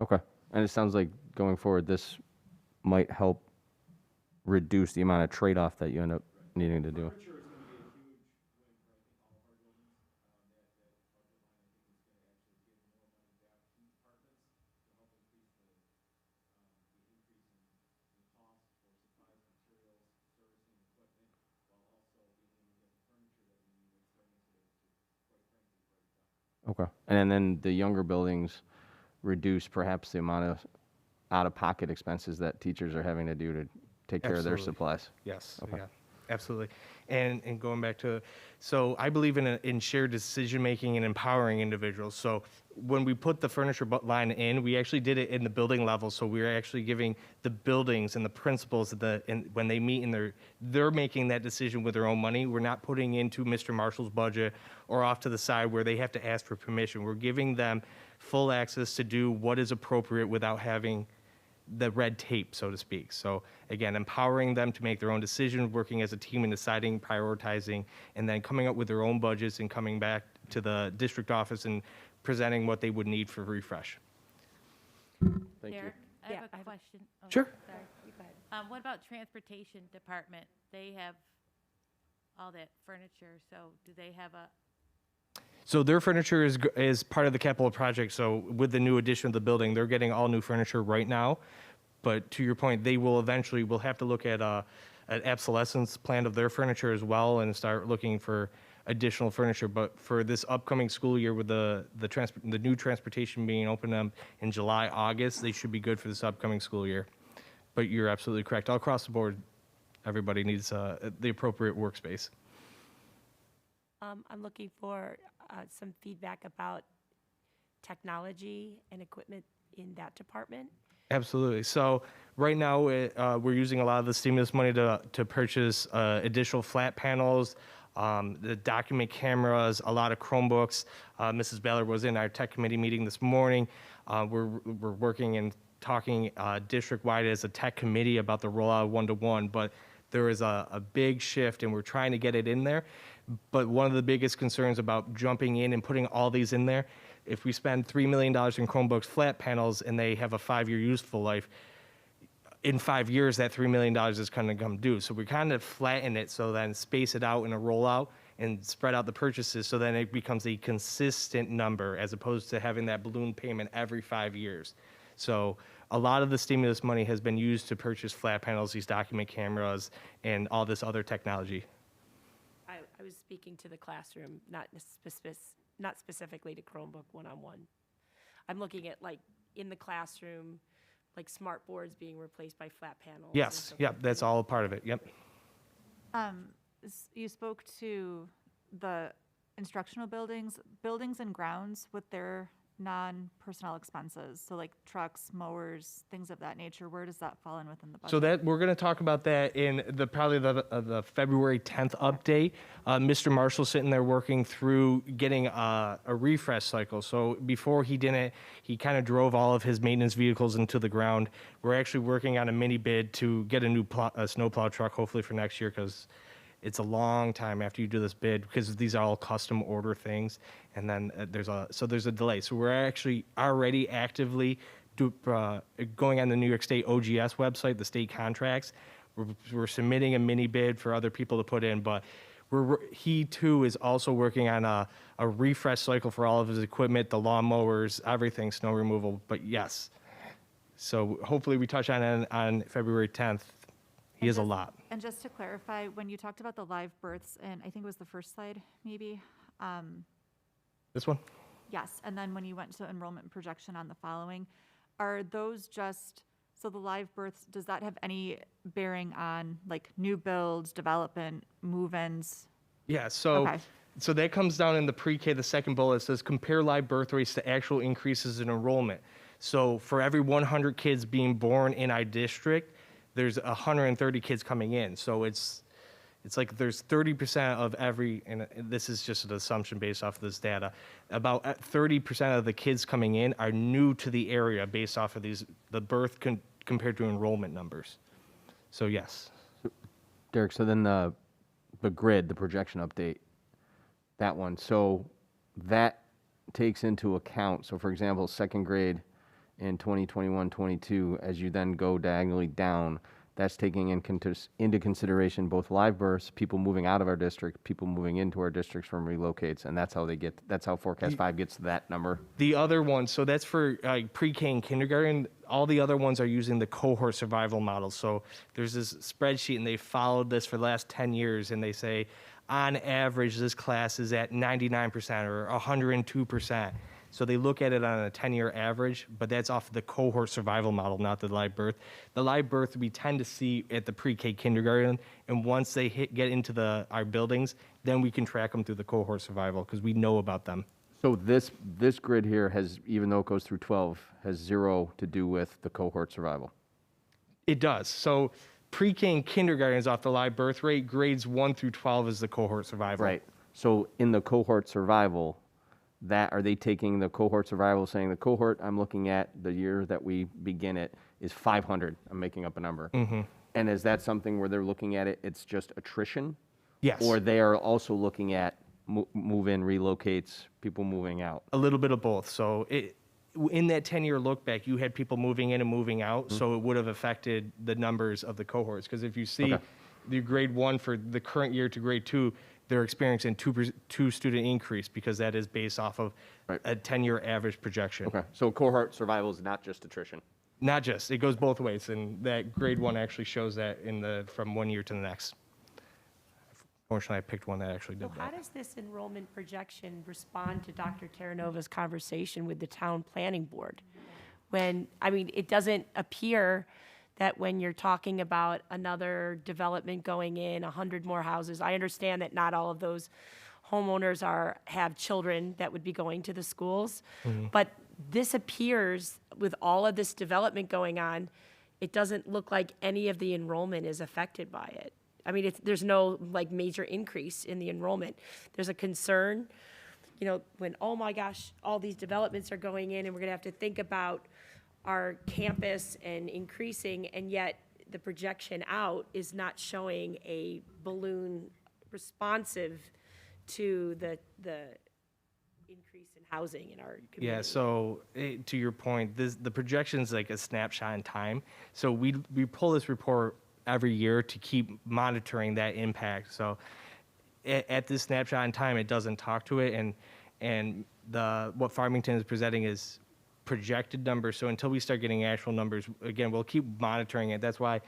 Okay. And it sounds like going forward, this might help reduce the amount of trade-off that you end up needing to do. Okay. And then the younger buildings reduce perhaps the amount of out-of-pocket expenses that teachers are having to do to take care of their Absolutely. supplies. Yes, Okay. yeah. Absolutely. And going back to, so I believe in shared decision-making and empowering individuals. So when we put the furniture line in, we actually did it in the building level. So we're actually giving the buildings and the principals when they meet and they're making that decision with their own money. We're not putting into Mr. Marshall's budget or off to the side where they have to ask for permission. We're giving them full access to do what is appropriate without having the red tape, so to speak. So again, empowering them to make their own decisions, working as a team and deciding, prioritizing, and then coming up with their own budgets and coming back to the district office and presenting what they would need for refresh. Thank you. Derek, I have a question. Oh, Sure. Sorry, you go ahead. What about transportation department? They have all that furniture, so do they have a, So their furniture is part of the capital project. So with the new addition of the building, they're getting all new furniture right now. But to your point, they will eventually, we'll have to look at an obsolescence plan of their furniture as well and start looking for additional furniture. But for this upcoming school year with the new transportation being opened up in July, August, they should be good for this upcoming school year. But you're absolutely correct. All across the board, everybody needs the appropriate workspace. I'm looking for some feedback about technology and equipment in that department. Absolutely. So right now, we're using a lot of the stimulus money to purchase additional flat panels, the document cameras, a lot of Chromebooks. Mrs. Ballard was in our tech committee meeting this morning. We're working and talking district-wide as a tech committee about the rollout of one-to-one, but there is a big shift, and we're trying to get it in there. But one of the biggest concerns about jumping in and putting all these in there, if we spend $3 million in Chromebooks flat panels and they have a 5-year useful life, in 5 years, that $3 million is going to come due. So we kind of flatten it, so then space it out in a rollout and spread out the purchases, so then it becomes a consistent number as opposed to having that balloon payment every 5 years. So a lot of the stimulus money has been used to purchase flat panels, these document cameras, and all this other technology. I was speaking to the classroom, not specifically to Chromebook one-on-one. I'm looking at like in the classroom, like smart boards being replaced by flat panels. Yes, yep, that's all a part of it, yep. You spoke to the instructional buildings and grounds with their non-personnel expenses, so like trucks, mowers, things of that nature. Where does that fall in within the budget? So that we're going to talk about that in probably the February 10th update. Mr. Marshall's sitting there working through getting a refresh cycle. So before he didn't, he kind of drove all of his maintenance vehicles into the ground. We're actually working on a mini bid to get a new snowplow truck, hopefully for next year, because it's a long time after you do this bid, because these are all custom order things, and then there's a delay. So we're actually already actively going on the New York State OGS website, the state contracts. We're submitting a mini bid for other people to put in, but he too is also working on a refresh cycle for all of his equipment, the lawnmowers, everything, snow removal. But yes, so hopefully we touch on February 10th. He has a lot. And just to clarify, when you talked about the live births, and I think it was the first slide, maybe? This one? Yes, and then when you went to enrollment projection on the following, are those just, so the live births, does that have any bearing on like new builds, development, move-ins? Yeah, so that comes down in the pre-K, the second bullet. It says compare live birth rates to actual increases in enrollment. So for every 100 kids being born in our district, there's 130 kids coming in. So it's like there's 30% of every, and this is just an assumption based off of this data, about 30% of the kids coming in are new to the area based off of the birth compared to enrollment numbers. So yes. Derek, so then the grid, the projection update, that one, so that takes into account, so for example, second grade in 2021-22, as you then go diagonally down, that's taking into consideration both live births, people moving out of our district, people moving into our districts from relocates, and that's how Forecast 5 gets to that number. The other one, so that's for pre-K and kindergarten. All the other ones are using the cohort survival model. So there's this spreadsheet, and they followed this for the last 10 years, and they say, on average, this class is at 99% or 102%. So they look at it on a 10-year average, but that's off the cohort survival model, not the live birth. The live birth we tend to see at the pre-K kindergarten, and once they get into our buildings, then we can track them through the cohort survival because we know about them. So this grid here has, even though it goes through 12, has 0 to do with the cohort survival. It does. So pre-K and kindergarten is off the live birth rate. Grades 1 through 12 is the cohort survival. Right. So in the cohort survival, are they taking the cohort survival, saying the cohort I'm looking at the year that we begin it is 500? I'm making up a number. Mm-hmm. And is that something where they're looking at it, it's just attrition? Yes. Or they are also looking at move-in, relocates, people moving out? A little bit of both. So in that 10-year look back, you had people moving in and moving out, so it would have affected the numbers of the cohorts. Because if you see the grade 1 for the current year to grade 2, they're experiencing two student increase because that is based off of a 10-year average projection. Okay, so cohort survival is not just attrition? Not just. It goes both ways, and that grade 1 actually shows that from one year to the next. Fortunately, I picked one that actually did So how that. does this enrollment projection respond to Dr. Terranova's conversation with the town planning board? It doesn't appear that when you're talking about another development going in, 100 more houses, I understand that not all of those homeowners have children that would be going to the schools, but this appears, with all of this development going on, it doesn't look like any of the enrollment is affected by it. There's no major increase in the enrollment. There's a concern, when, oh my gosh, all these developments are going in and we're gonna have to think about our campus and increasing, and yet the projection out is not showing a balloon responsive to the increase in housing in our community. Yeah, so to your point, the projection is like a snapshot in time. So we pull this report every year to keep monitoring that impact. So at this snapshot in time, it doesn't talk to it, and what Farmington is presenting is projected numbers. So until we start getting actual numbers, again, we'll keep monitoring it. That's why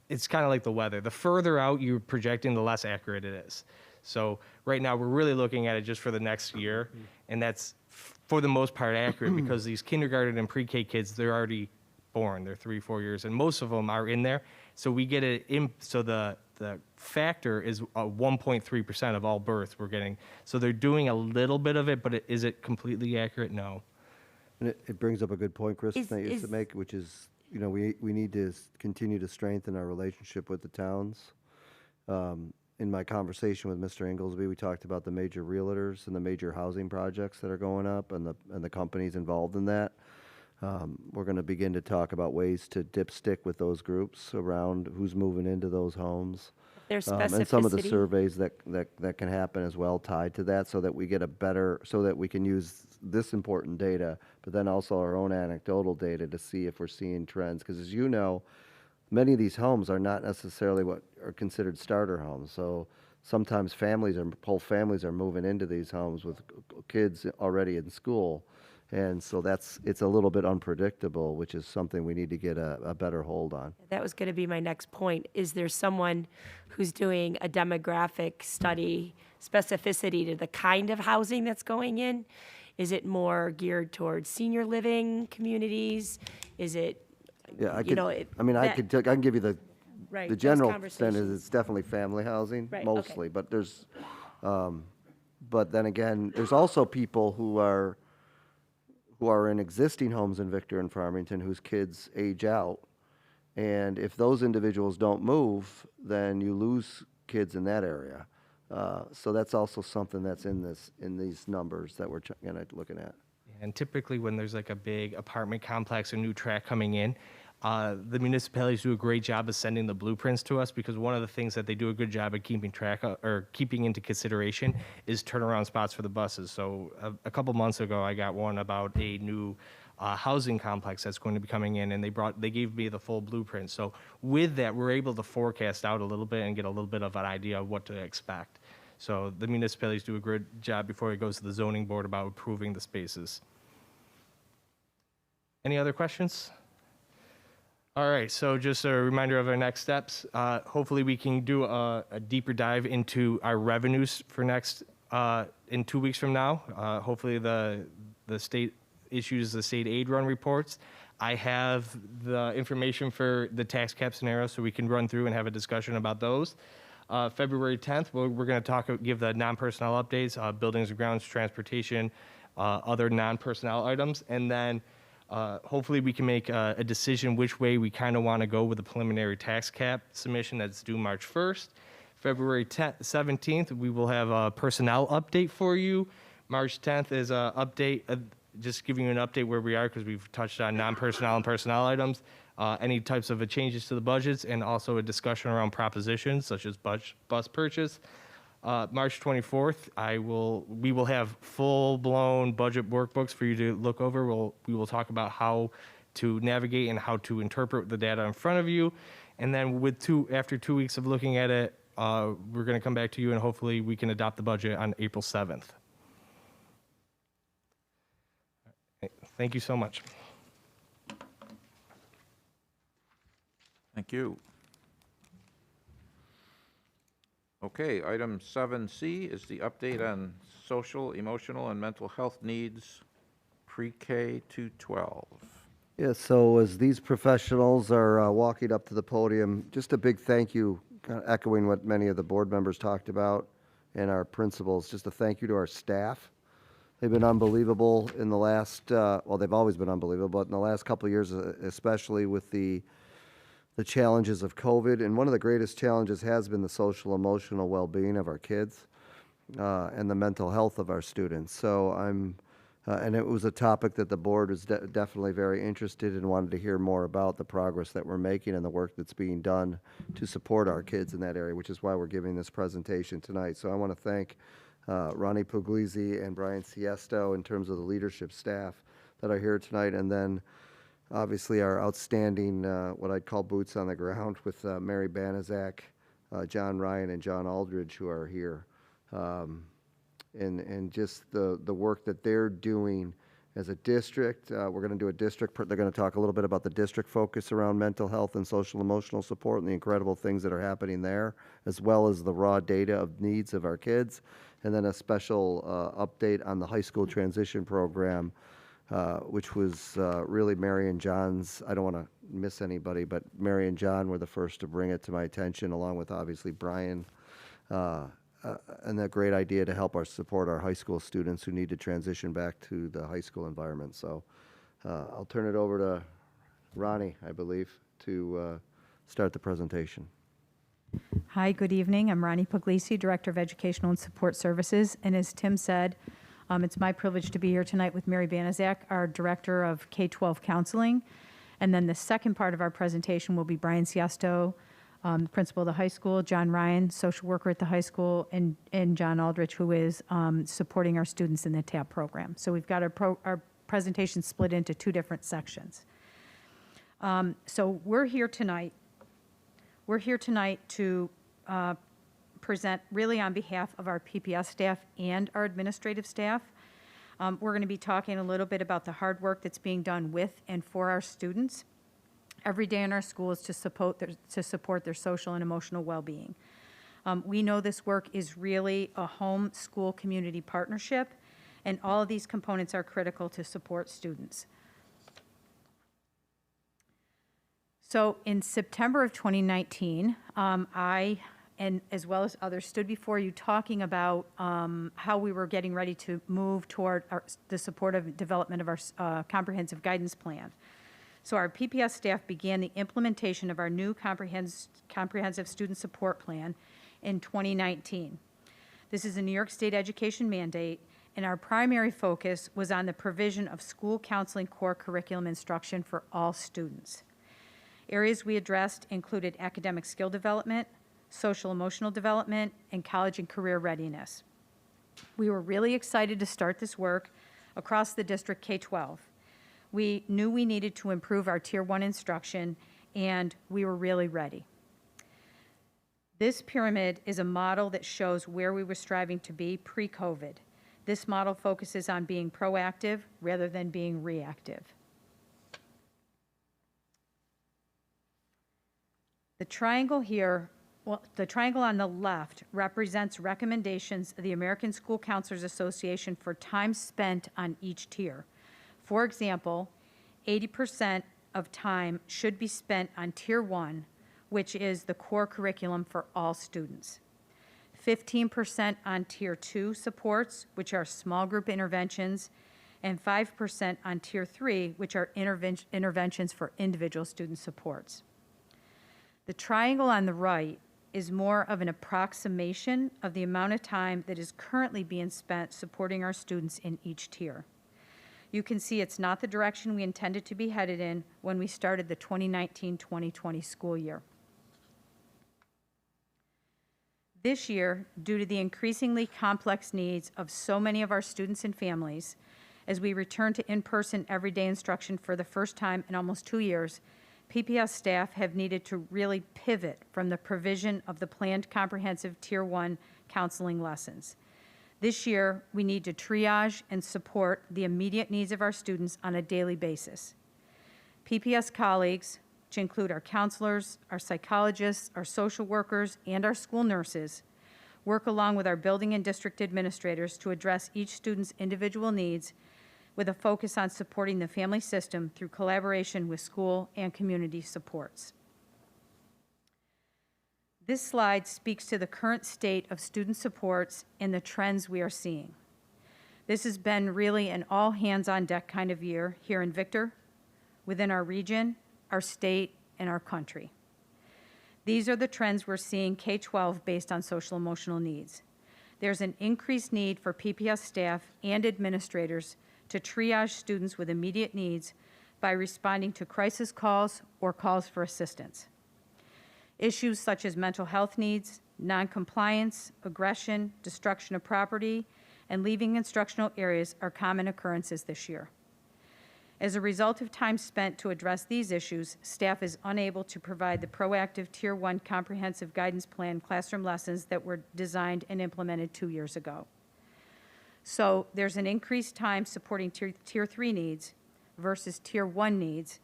it's kind of like the weather. The further out you're projecting, the less accurate it is. So right now we're really looking at it just for the next year, and that's for the most part accurate because these kindergarten and pre-K kids, they're already born. They're 3-4 years, and most of them are in there. So we get it in. So the factor is 1.3% of all births we're getting. So they're doing a little bit of it, but is it completely accurate? No. And it brings up a good point, Chris, that you used to make, which is, we need to continue to strengthen our relationship with the towns. In my conversation with Mr. Inglesby, we talked about the major realtors and the major housing projects that are going up and the companies involved in that. We're going to begin to talk about ways to dipstick with those groups around who's moving into those homes. There's And some of the specificity. surveys that can happen as well tied to that, so that we get so that we can use this important data, but then also our own anecdotal data to see if we're seeing trends. Because as you know, many of these homes are not necessarily what are considered starter homes. So sometimes whole families are moving into these homes with kids already in school. And so it's a little bit unpredictable, which is something we need to get a better hold on. That was going to be my next point. Is there someone who's doing a demographic study, specificity to the kind of housing that's going in? Is it more geared towards senior living communities? Is it, Yeah, I you could, know, I can give you the right, the those general sense conversations. is it's definitely family housing, Right, okay. mostly. But but then again, there's also people who are in existing homes in Victor and Farmington whose kids age out. And if those individuals don't move, then you lose kids in that area. So that's also something that's in these numbers that we're looking at. And typically when there's like a big apartment complex or new track coming in, the municipalities do a great job of sending the blueprints to us, because one of the things that they do a good job of keeping track of, or keeping into consideration, is turnaround spots for the buses. So a couple months ago, I got one about a new housing complex that's going to be coming in, and they gave me the full blueprint. So with that, we're able to forecast out a little bit and get a little bit of an idea of what to expect. So the municipalities do a good job before it goes to the zoning board about approving the spaces. Any other questions? All right, so just a reminder of our next steps. Hopefully we can do a deeper dive into our revenues for in 2 weeks from now. Hopefully the state issues the state aid run reports. I have the information for the tax cap scenario, so we can run through and have a discussion about those. February 10th, we're going to give the non-personnel updates, buildings and grounds, transportation, other non-personnel items, and then hopefully we can make a decision which way we kind of want to go with the preliminary tax cap submission that's due March 1st. February 17th, we will have a personnel update for you. March 10th is a update, just giving you an update where we are because we've touched on non-personnel and personnel items, any types of changes to the budgets, and also a discussion around propositions such as bus purchase. March 24th, we will have full-blown budget workbooks for you to look over. We will talk about how to navigate and how to interpret the data in front of you. And then after 2 weeks of looking at it, we're going to come back to you and hopefully we can adopt the budget on April 7th. Thank you so much. Thank you. Okay, item 7C is the update on social, emotional, and mental health needs pre-K to 12. Yeah, so as these professionals are walking up to the podium, just a big thank you, kind of echoing what many of the board members talked about and our principals, just a thank you to our staff. They've been unbelievable in the last, well, they've always been unbelievable, but in the last couple of years, especially with the challenges of COVID. And one of the greatest challenges has been the social, emotional well-being of our kids and the mental health of our students. So and it was a topic that the board was definitely very interested in, wanted to hear more about the progress that we're making and the work that's being done to support our kids in that area, which is why we're giving this presentation tonight. So I want to thank Ronnie Puglisi and Brian Siesto in terms of the leadership staff that are here tonight, and then obviously our outstanding, what I'd call boots on the ground with Mary Banaszak, John Ryan, and John Aldridge, who are here. And just the work that they're doing as a district. We're going to do a district, they're going to talk a little bit about the district focus around mental health and social emotional support and the incredible things that are happening there, as well as the raw data of needs of our kids. And then a special update on the high school transition program, which was really Mary and John's. I don't want to miss anybody, but Mary and John were the first to bring it to my attention, along with obviously Brian, and the great idea to help support our high school students who need to transition back to the high school environment. So I'll turn it over to Ronnie, I believe, to start the presentation. Hi, good evening. I'm Ronnie Puglisi, Director of Educational and Support Services. And as Tim said, it's my privilege to be here tonight with Mary Banaszak, our Director of K-12 Counseling. And then the second part of our presentation will be Brian Siesto, the principal of the high school, John Ryan, social worker at the high school, and John Aldrich, who is supporting our students in the TAP program. So we've got our presentation split into two different sections. So we're here tonight to present really on behalf of our Pbis staff and our administrative staff. We're going to be talking a little bit about the hard work that's being done with and for our students every day in our schools to support their social and emotional well-being. We know this work is really a home-school community partnership, and all of these components are critical to support students. So in September of 2019, I, and as well as others, stood before you talking about how we were getting ready to move toward the supportive development of our comprehensive guidance plan. So our Pbis staff began the implementation of our new comprehensive student support plan in 2019. This is a New York State education mandate, and our primary focus was on the provision of school counseling core curriculum instruction for all students. Areas we addressed included academic skill development, social emotional development, and college and career readiness. We were really excited to start this work across the district K-12. We knew we needed to improve our Tier 1 instruction, and we were really ready. This pyramid is a model that shows where we were striving to be pre-COVID. This model focuses on being proactive rather than being reactive. The triangle here Well, the triangle on the left represents recommendations of the American School Counselors Association for time spent on each tier. For example, 80% of time should be spent on Tier 1, which is the core curriculum for all students. 15% on Tier 2 supports, which are small group interventions, and 5% on Tier 3, which are interventions for individual student supports. The triangle on the right is more of an approximation of the amount of time that is currently being spent supporting our students in each tier. You can see it's not the direction we intended to be headed in when we started the 2019-2020 school year. This year, due to the increasingly complex needs of so many of our students and families, as we return to in-person everyday instruction for the first time in almost 2 years, PBS staff have needed to really pivot from the provision of the planned comprehensive Tier 1 counseling lessons. This year, we need to triage and support the immediate needs of our students on a daily basis. PBS colleagues, which include our counselors, our psychologists, our social workers, and our school nurses, work along with our building and district administrators to address each student's individual needs with a focus on supporting the family system through collaboration with school and community supports. This slide speaks to the current state of student supports and the trends we are seeing. This has been really an all hands on deck kind of year here in Victor, within our region, our state, and our country. These are the trends we're seeing K-12 based on social emotional needs. There's an increased need for PBS staff and administrators to triage students with immediate needs by responding to crisis calls or calls for assistance. Issues such as mental health needs, noncompliance, aggression, destruction of property, and leaving instructional areas are common occurrences this year. As a result of time spent to address these issues, staff is unable to provide the proactive Tier 1 comprehensive guidance plan classroom lessons that were designed and implemented 2 years ago. So there's an increased time supporting tier 3 needs versus Tier 1 needs,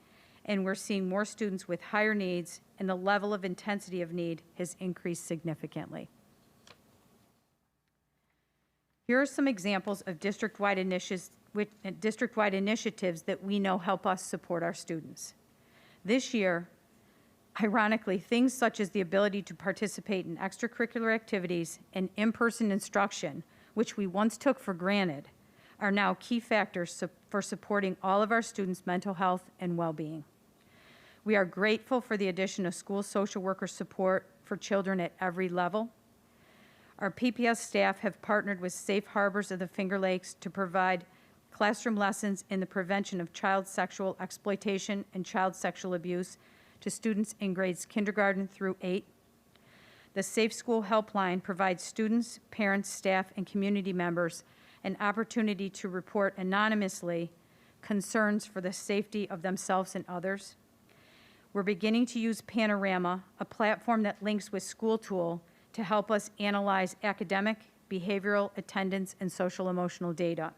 and we're seeing more students with higher needs, and the level of intensity of need has increased significantly. Here are some examples of district-wide initiatives that we know help us support our students. This year, ironically, things such as the ability to participate in extracurricular activities and in-person instruction, which we once took for granted, are now key factors for supporting all of our students' mental health and well-being. We are grateful for the addition of school social worker support for children at every level. Our PBS staff have partnered with Safe Harbors of the Finger Lakes to provide classroom lessons in the prevention of child sexual exploitation and child sexual abuse to students in grades kindergarten through 8. The Safe School Helpline provides students, parents, staff, and community members an opportunity to report anonymously concerns for the safety of themselves and others. We're beginning to use Panorama, a platform that links with School Tool, to help us analyze academic, behavioral, attendance, and social emotional data.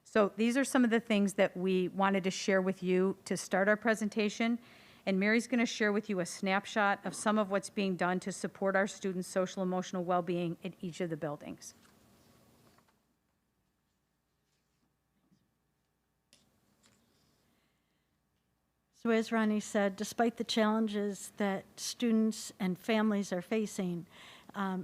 So these are some of the things that we wanted to share with you to start our presentation. And Mary's going to share with you a snapshot of some of what's being done to support our students' social emotional well-being at each of the buildings. So as Ronnie said, despite the challenges that students and families are facing,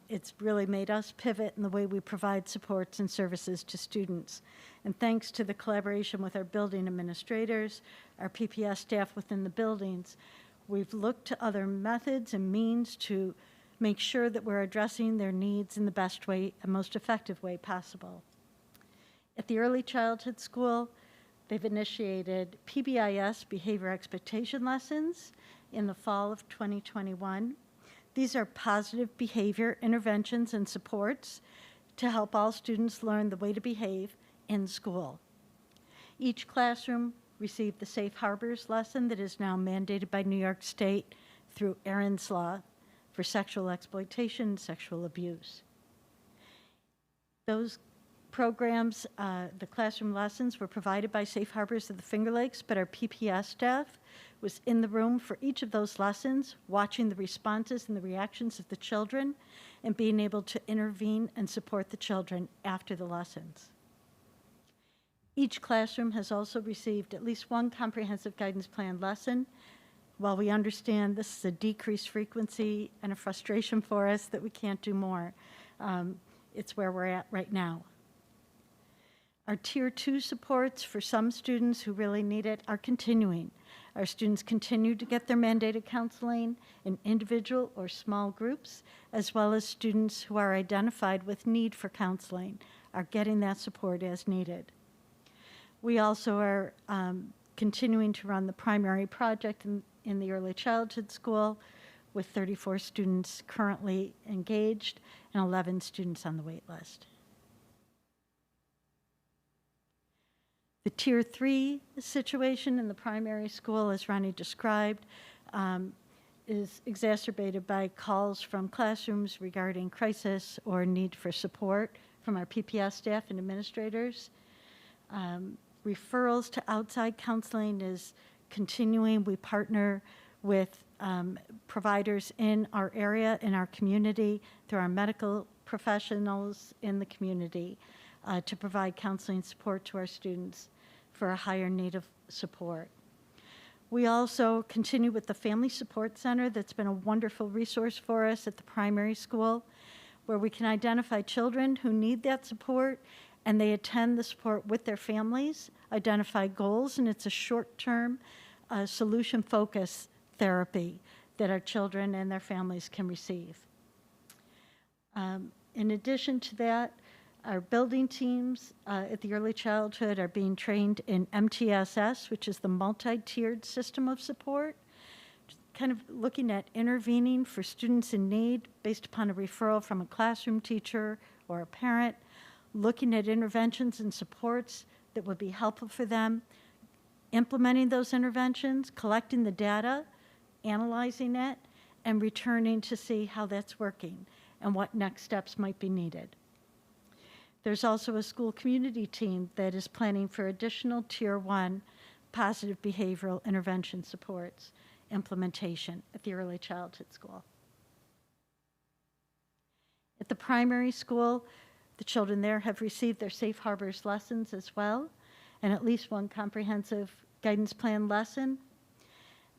it's really made us pivot in the way we provide supports and services to students. And thanks to the collaboration with our building administrators, our PBS staff within the buildings, we've looked to other methods and means to make sure that we're addressing their needs in the best way and most effective way possible. At the Early Childhood School, they've initiated Pbis behavior expectation lessons in the fall of 2021. These are positive behavior interventions and supports to help all students learn the way to behave in school. Each classroom received the Safe Harbors lesson that is now mandated by New York State through Aaron's Law for sexual exploitation and sexual abuse. Those programs, the classroom lessons were provided by Safe Harbors of the Finger Lakes, but our PBS staff was in the room for each of those lessons, watching the responses and the reactions of the children, and being able to intervene and support the children after the lessons. Each classroom has also received at least one comprehensive guidance plan lesson. While we understand this is a decreased frequency and a frustration for us that we can't do more, it's where we're at right now. Our Tier 2 supports for some students who really need it are continuing. Our students continue to get their mandated counseling in individual or small groups, as well as students who are identified with need for counseling are getting that support as needed. We also are continuing to run the primary project in the early childhood school with 34 students currently engaged and 11 students on the wait list. The Tier 3 situation in the primary school, as Ronnie described, is exacerbated by calls from classrooms regarding crisis or need for support from our Pbis staff and administrators. Referrals to outside counseling is continuing. We partner with providers in our area, in our community, through our medical professionals in the community to provide counseling support to our students for a higher need of support. We also continue with the Family Support Center that's been a wonderful resource for us at the primary school, where we can identify children who need that support and they attend the support with their families, identify goals, and it's a short-term solution-focused therapy that our children and their families can receive. In addition to that, our building teams at the early childhood are being trained in MTSS, which is the multi-tiered system of support, kind of looking at intervening for students in need based upon a referral from a classroom teacher or a parent, looking at interventions and supports that would be helpful for them, implementing those interventions, collecting the data, analyzing it, and returning to see how that's working and what next steps might be needed. There's also a school community team that is planning for additional Tier 1 positive behavioral intervention supports implementation at the early childhood school. At the primary school, the children there have received their Safe Harbors lessons as well, and at least one comprehensive guidance plan lesson.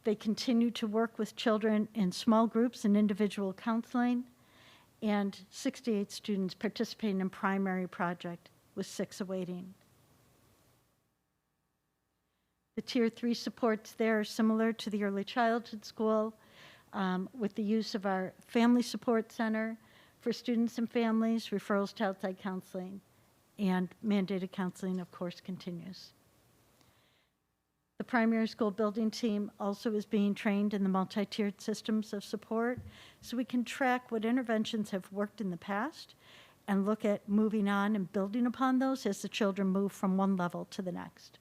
They continue to work with children in small groups and individual counseling, and 68 students participating in primary project with 6 awaiting. The Tier 3 supports there are similar to the early childhood school with the use of our Family Support Center for students and families, referrals to outside counseling, and mandated counseling, of course, continues. The primary school building team also is being trained in the multi-tiered systems of support, so we can track what interventions have worked in the past and look at moving on and building upon those as the children move from one level to the next.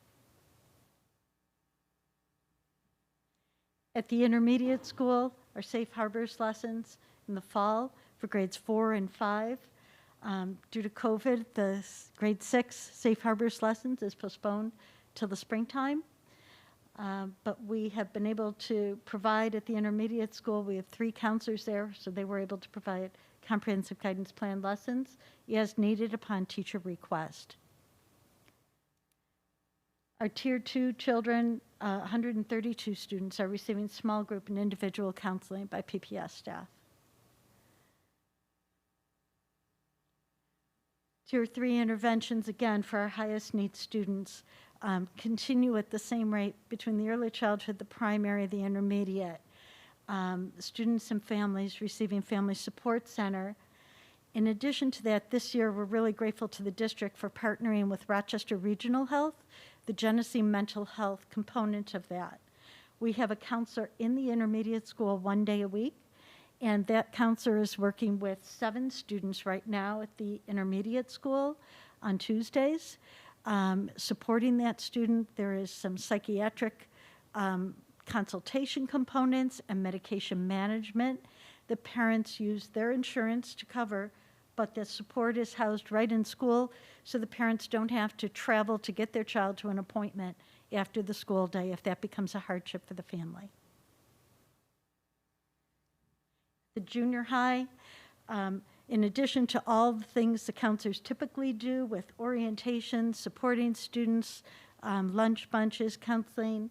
At the intermediate school, our Safe Harbors lessons in the fall for grades 4 and 5. Due to COVID, the grade 6 Safe Harbors lessons is postponed till the springtime. But we have been able to provide at the intermediate school, we have 3 counselors there, so they were able to provide comprehensive guidance plan lessons as needed upon teacher request. Our Tier 2 children, 132 students, are receiving small group and individual counseling by Pbis staff. Tier 3 interventions, again, for our highest need students, continue at the same rate between the early childhood, the primary, the intermediate. Students and families receiving Family Support Center. In addition to that, this year we're really grateful to the district for partnering with Rochester Regional Health, the Genesee mental health component of that. We have a counselor in the intermediate school 1 day a week, and that counselor is working with 7 students right now at the intermediate school on Tuesdays. Supporting that student, there is some psychiatric consultation components and medication management. The parents use their insurance to cover, but the support is housed right in school, so the parents don't have to travel to get their child to an appointment after the school day if that becomes a hardship for the family. The junior high, in addition to all the things the counselors typically do with orientation, supporting students, lunch bunches, counseling,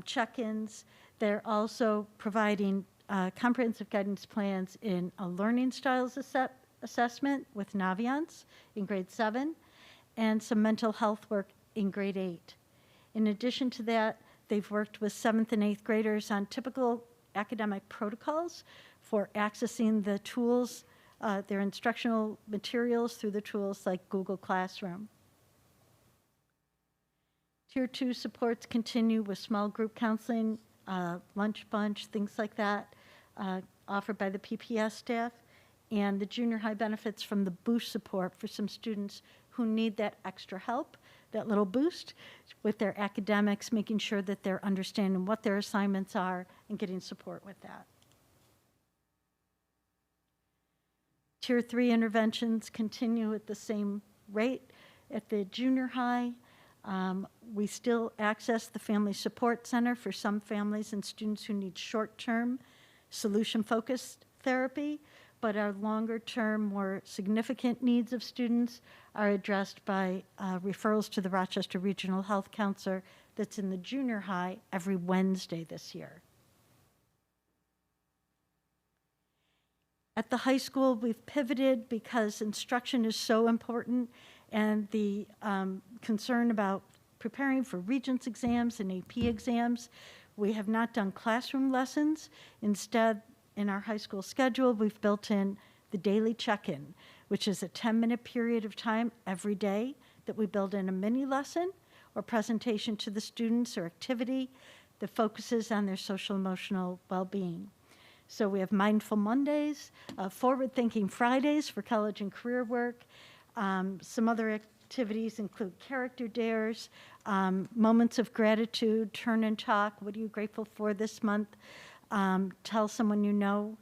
check-ins, they're also providing comprehensive guidance plans in a learning styles assessment with Naviance in grade 7 and some mental health work in grade 8. In addition to that, they've worked with 7th and 8th graders on typical academic protocols for accessing the tools, their instructional materials through the tools like Google Classroom. Tier 2 supports continue with small group counseling, lunch bunch, things like that, offered by the Pbis staff, and the junior high benefits from the boost support for some students who need that extra help, that little boost with their academics, making sure that they're understanding what their assignments are and getting support with that. Tier 3 interventions continue at the same rate. At the junior high, we still access the Family Support Center for some families and students who need short-term, solution-focused therapy, but our longer-term, more significant needs of students are addressed by referrals to the Rochester Regional Health Counselor that's in the junior high every Wednesday this year. At the high school, we've pivoted because instruction is so important, and the concern about preparing for Regents exams and AP exams. We have not done classroom lessons. Instead, in our high school schedule, we've built in the daily check-in, which is a 10-minute period of time every day that we build in a mini lesson or presentation to the students or activity that focuses on their social emotional well-being. So we have Mindful Mondays, Forward-Thinking Fridays for college and career work. Some other activities include character dares, moments of gratitude, turn and talk, what are you grateful for this month? Tell someone you know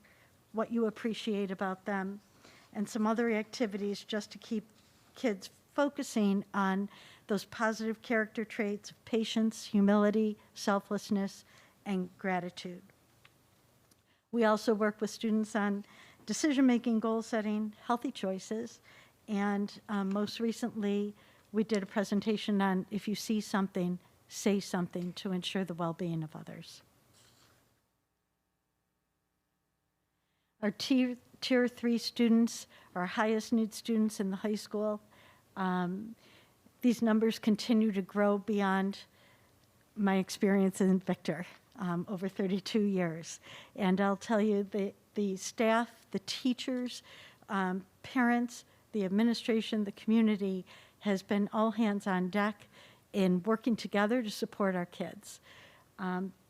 what you appreciate about them, and some other activities just to keep kids focusing on those positive character traits of patience, humility, selflessness, and gratitude. We also work with students on decision-making, goal-setting, healthy choices, and most recently, we did a presentation on if you see something, say something to ensure the well-being of others. Our tier 3 students, our highest need students in the high school, these numbers continue to grow beyond my experience in Victor over 32 years. And I'll tell you, the staff, the teachers, parents, the administration, the community has been all hands on deck in working together to support our kids.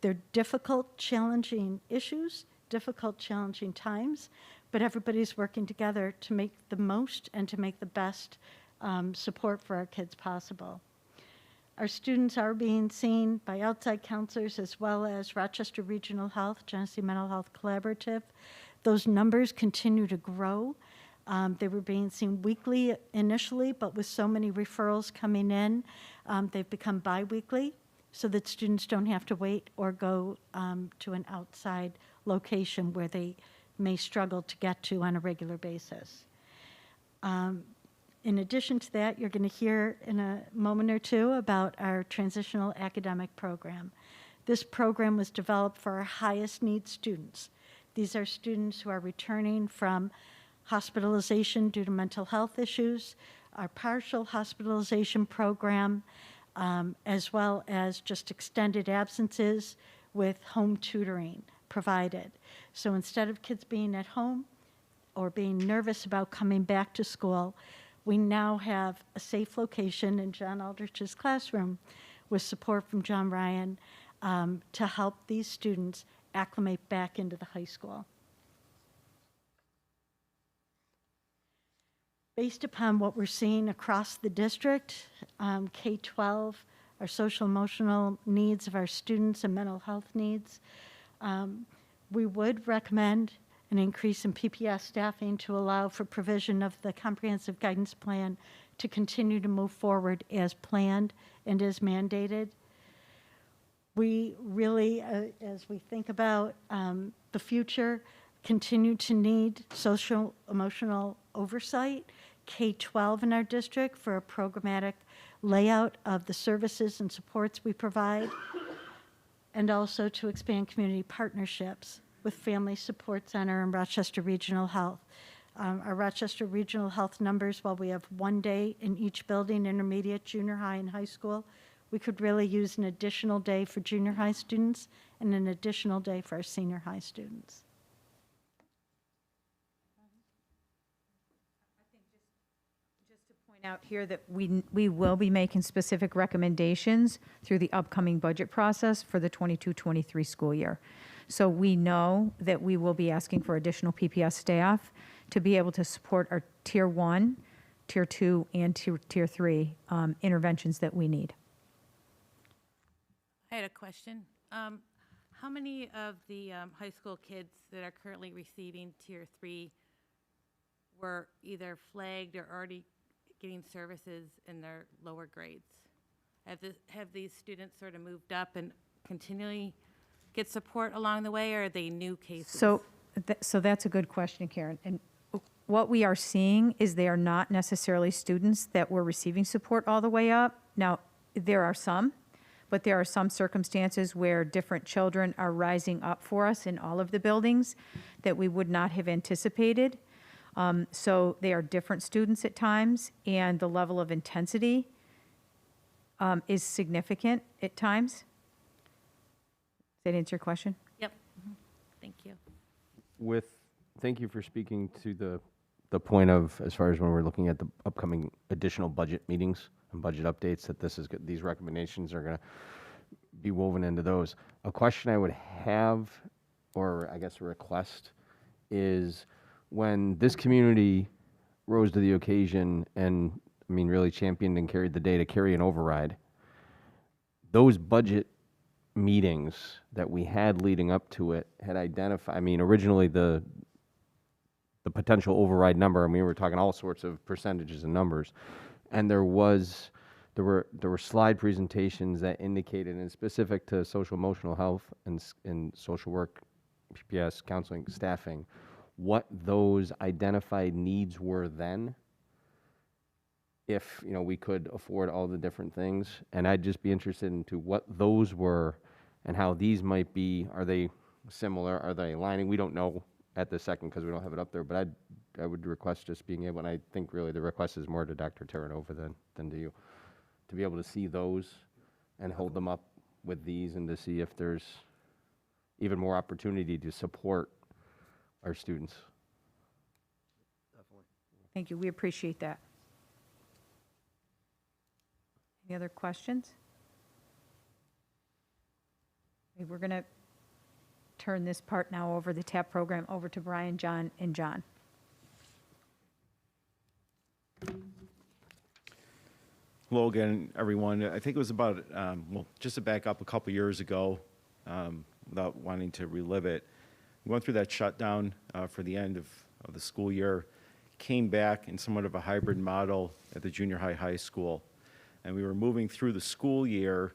They're difficult, challenging issues, difficult, challenging times, but everybody's working together to make the most and to make the best support for our kids possible. Our students are being seen by outside counselors as well as Rochester Regional Health, Genesee Mental Health Collaborative. Those numbers continue to grow. They were being seen weekly initially, but with so many referrals coming in, they've become bi-weekly so that students don't have to wait or go to an outside location where they may struggle to get to on a regular basis. In addition to that, you're going to hear in a moment or two about our transitional academic program. This program was developed for our highest need students. These are students who are returning from hospitalization due to mental health issues, our partial hospitalization program, as well as just extended absences with home tutoring provided. So instead of kids being at home or being nervous about coming back to school, we now have a safe location in John Aldrich's classroom with support from John Ryan to help these students acclimate back into the high school. Based upon what we're seeing across the district, K-12, our social emotional needs of our students and mental health needs, we would recommend an increase in Pbis staffing to allow for provision of the comprehensive guidance plan to continue to move forward as planned and as mandated. We really, as we think about the future, continue to need social emotional oversight, K-12 in our district for a programmatic layout of the services and supports we provide, and also to expand community partnerships with Family Support Center and Rochester Regional Health. Our Rochester Regional Health numbers, while we have 1 day in each building, intermediate, junior high, and high school, we could really use an additional day for junior high students and an additional day for our senior high students. Point out here that we will be making specific recommendations through the upcoming budget process for the 22-23 school year. So we know that we will be asking for additional PPS staff to be able to support our Tier 1, Tier 2, and Tier 3 interventions that we need. I had a question. How many of the high school kids that are currently receiving Tier 3 were either flagged or already getting services in their lower grades? Have these students sort of moved up and continually get support along the way, or are they new cases? So that's a good question, Karen. And what we are seeing is they are not necessarily students that were receiving support all the way up. Now, there are some, but there are some circumstances where different children are rising up for us in all of the buildings that we would not have anticipated. So they are different students at times, and the level of intensity is significant at times. Does that answer your question? Yep. Thank you. Thank you for speaking to the point of, as far as when we're looking at the upcoming additional budget meetings and budget updates, that these recommendations are going to be woven into those. A question I would have, or I guess a request, is when this community rose to the occasion and, I mean, really championed and carried the day to carry an override, those budget meetings that we had leading up to it had identified, I mean, originally the potential override number, I mean, we were talking all sorts of percentages and numbers, and there were slide presentations that indicated, and specific to social emotional health and social work, Pbis, counseling, staffing, what those identified needs were then, if we could afford all the different things. And I'd just be interested into what those were and how these might be. Are they similar? Are they aligning? We don't know at the second because we don't have it up there, but I would request just being able, and I think really the request is more to Dr. Terranova than to you, to be able to see those and hold them up with these and to see if there's even more opportunity to support our students. Definitely. Thank you. We appreciate that. Any other questions? Okay, we're going to turn this part now over, the TAP program, over to Brian, John, and John. Hello again, everyone. I think it was about, just to back up a couple years ago, without wanting to relive it, we went through that shutdown for the end of the school year, came back in somewhat of a hybrid model at the junior high school. And we were moving through the school year.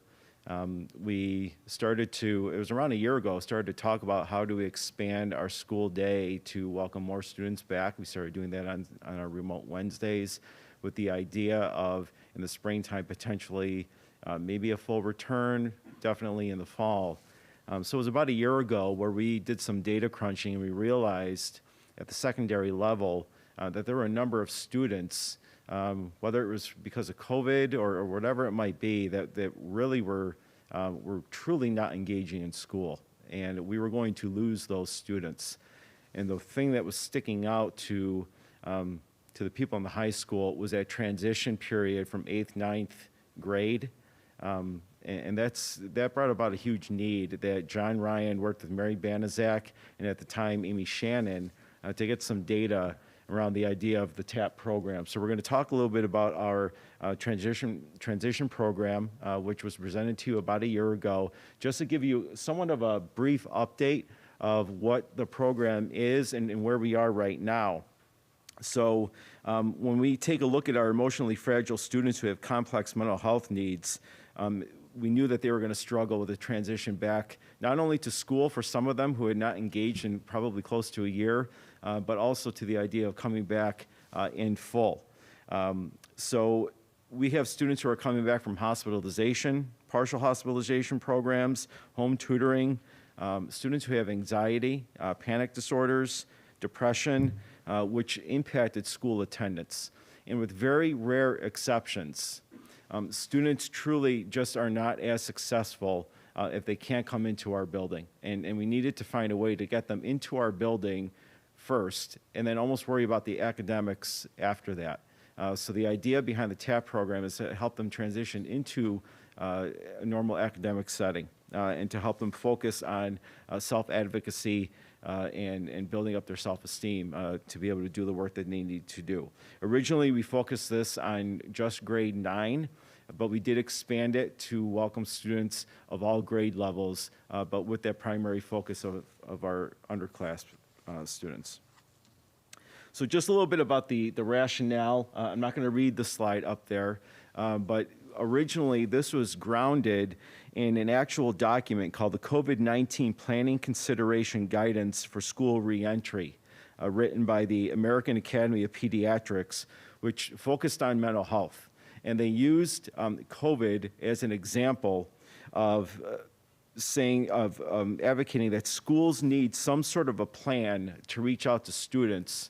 We started to, it was around a year ago, started to talk about how do we expand our school day to welcome more students back. We started doing that on our remote Wednesdays with the idea of, in the springtime, potentially maybe a full return, definitely in the fall. So it was about a year ago where we did some data crunching, and we realized at the secondary level that there were a number of students, whether it was because of COVID or whatever it might be, that really were truly not engaging in school. And we were going to lose those students. And the thing that was sticking out to the people in the high school was that transition period from 8th, 9th grade. And that brought about a huge need that John Ryan worked with Mary Banaszak and at the time Amy Shannon to get some data around the idea of the TAP program. So we're going to talk a little bit about our transition program, which was presented to you about a year ago, just to give you somewhat of a brief update of what the program is and where we are right now. So when we take a look at our emotionally fragile students who have complex mental health needs, we knew that they were going to struggle with the transition back, not only to school for some of them who had not engaged in probably close to a year, but also to the idea of coming back in full. So we have students who are coming back from hospitalization, partial hospitalization programs, home tutoring, students who have anxiety, panic disorders, depression, which impacted school attendance. And with very rare exceptions, students truly just are not as successful if they can't come into our building. And we needed to find a way to get them into our building first, and then almost worry about the academics after that. So the idea behind the TAP program is to help them transition into a normal academic setting and to help them focus on self-advocacy and building up their self-esteem to be able to do the work that they need to do. Originally, we focused this on just grade 9, but we did expand it to welcome students of all grade levels, but with that primary focus of our underclass students. So just a little bit about the rationale. I'm not going to read the slide up there, but originally this was grounded in an actual document called the COVID-19 Planning Consideration Guidance for School Reentry, written by the American Academy of Pediatrics, which focused on mental health. And they used COVID as an example of advocating that schools need some sort of a plan to reach out to students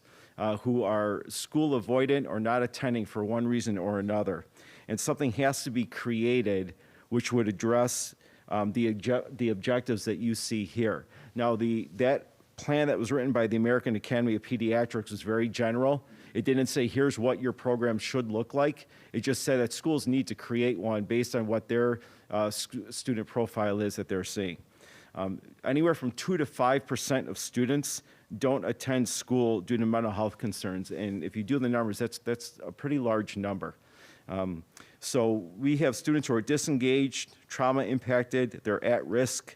who are school avoidant or not attending for one reason or another. And something has to be created which would address the objectives that you see here. Now, that plan that was written by the American Academy of Pediatrics was very general. It didn't say, here's what your program should look like. It just said that schools need to create one based on what their student profile is that they're seeing. Anywhere from 2 to 5% of students don't attend school due to mental health concerns. And if you do the numbers, that's a pretty large number. So we have students who are disengaged, trauma impacted, they're at risk,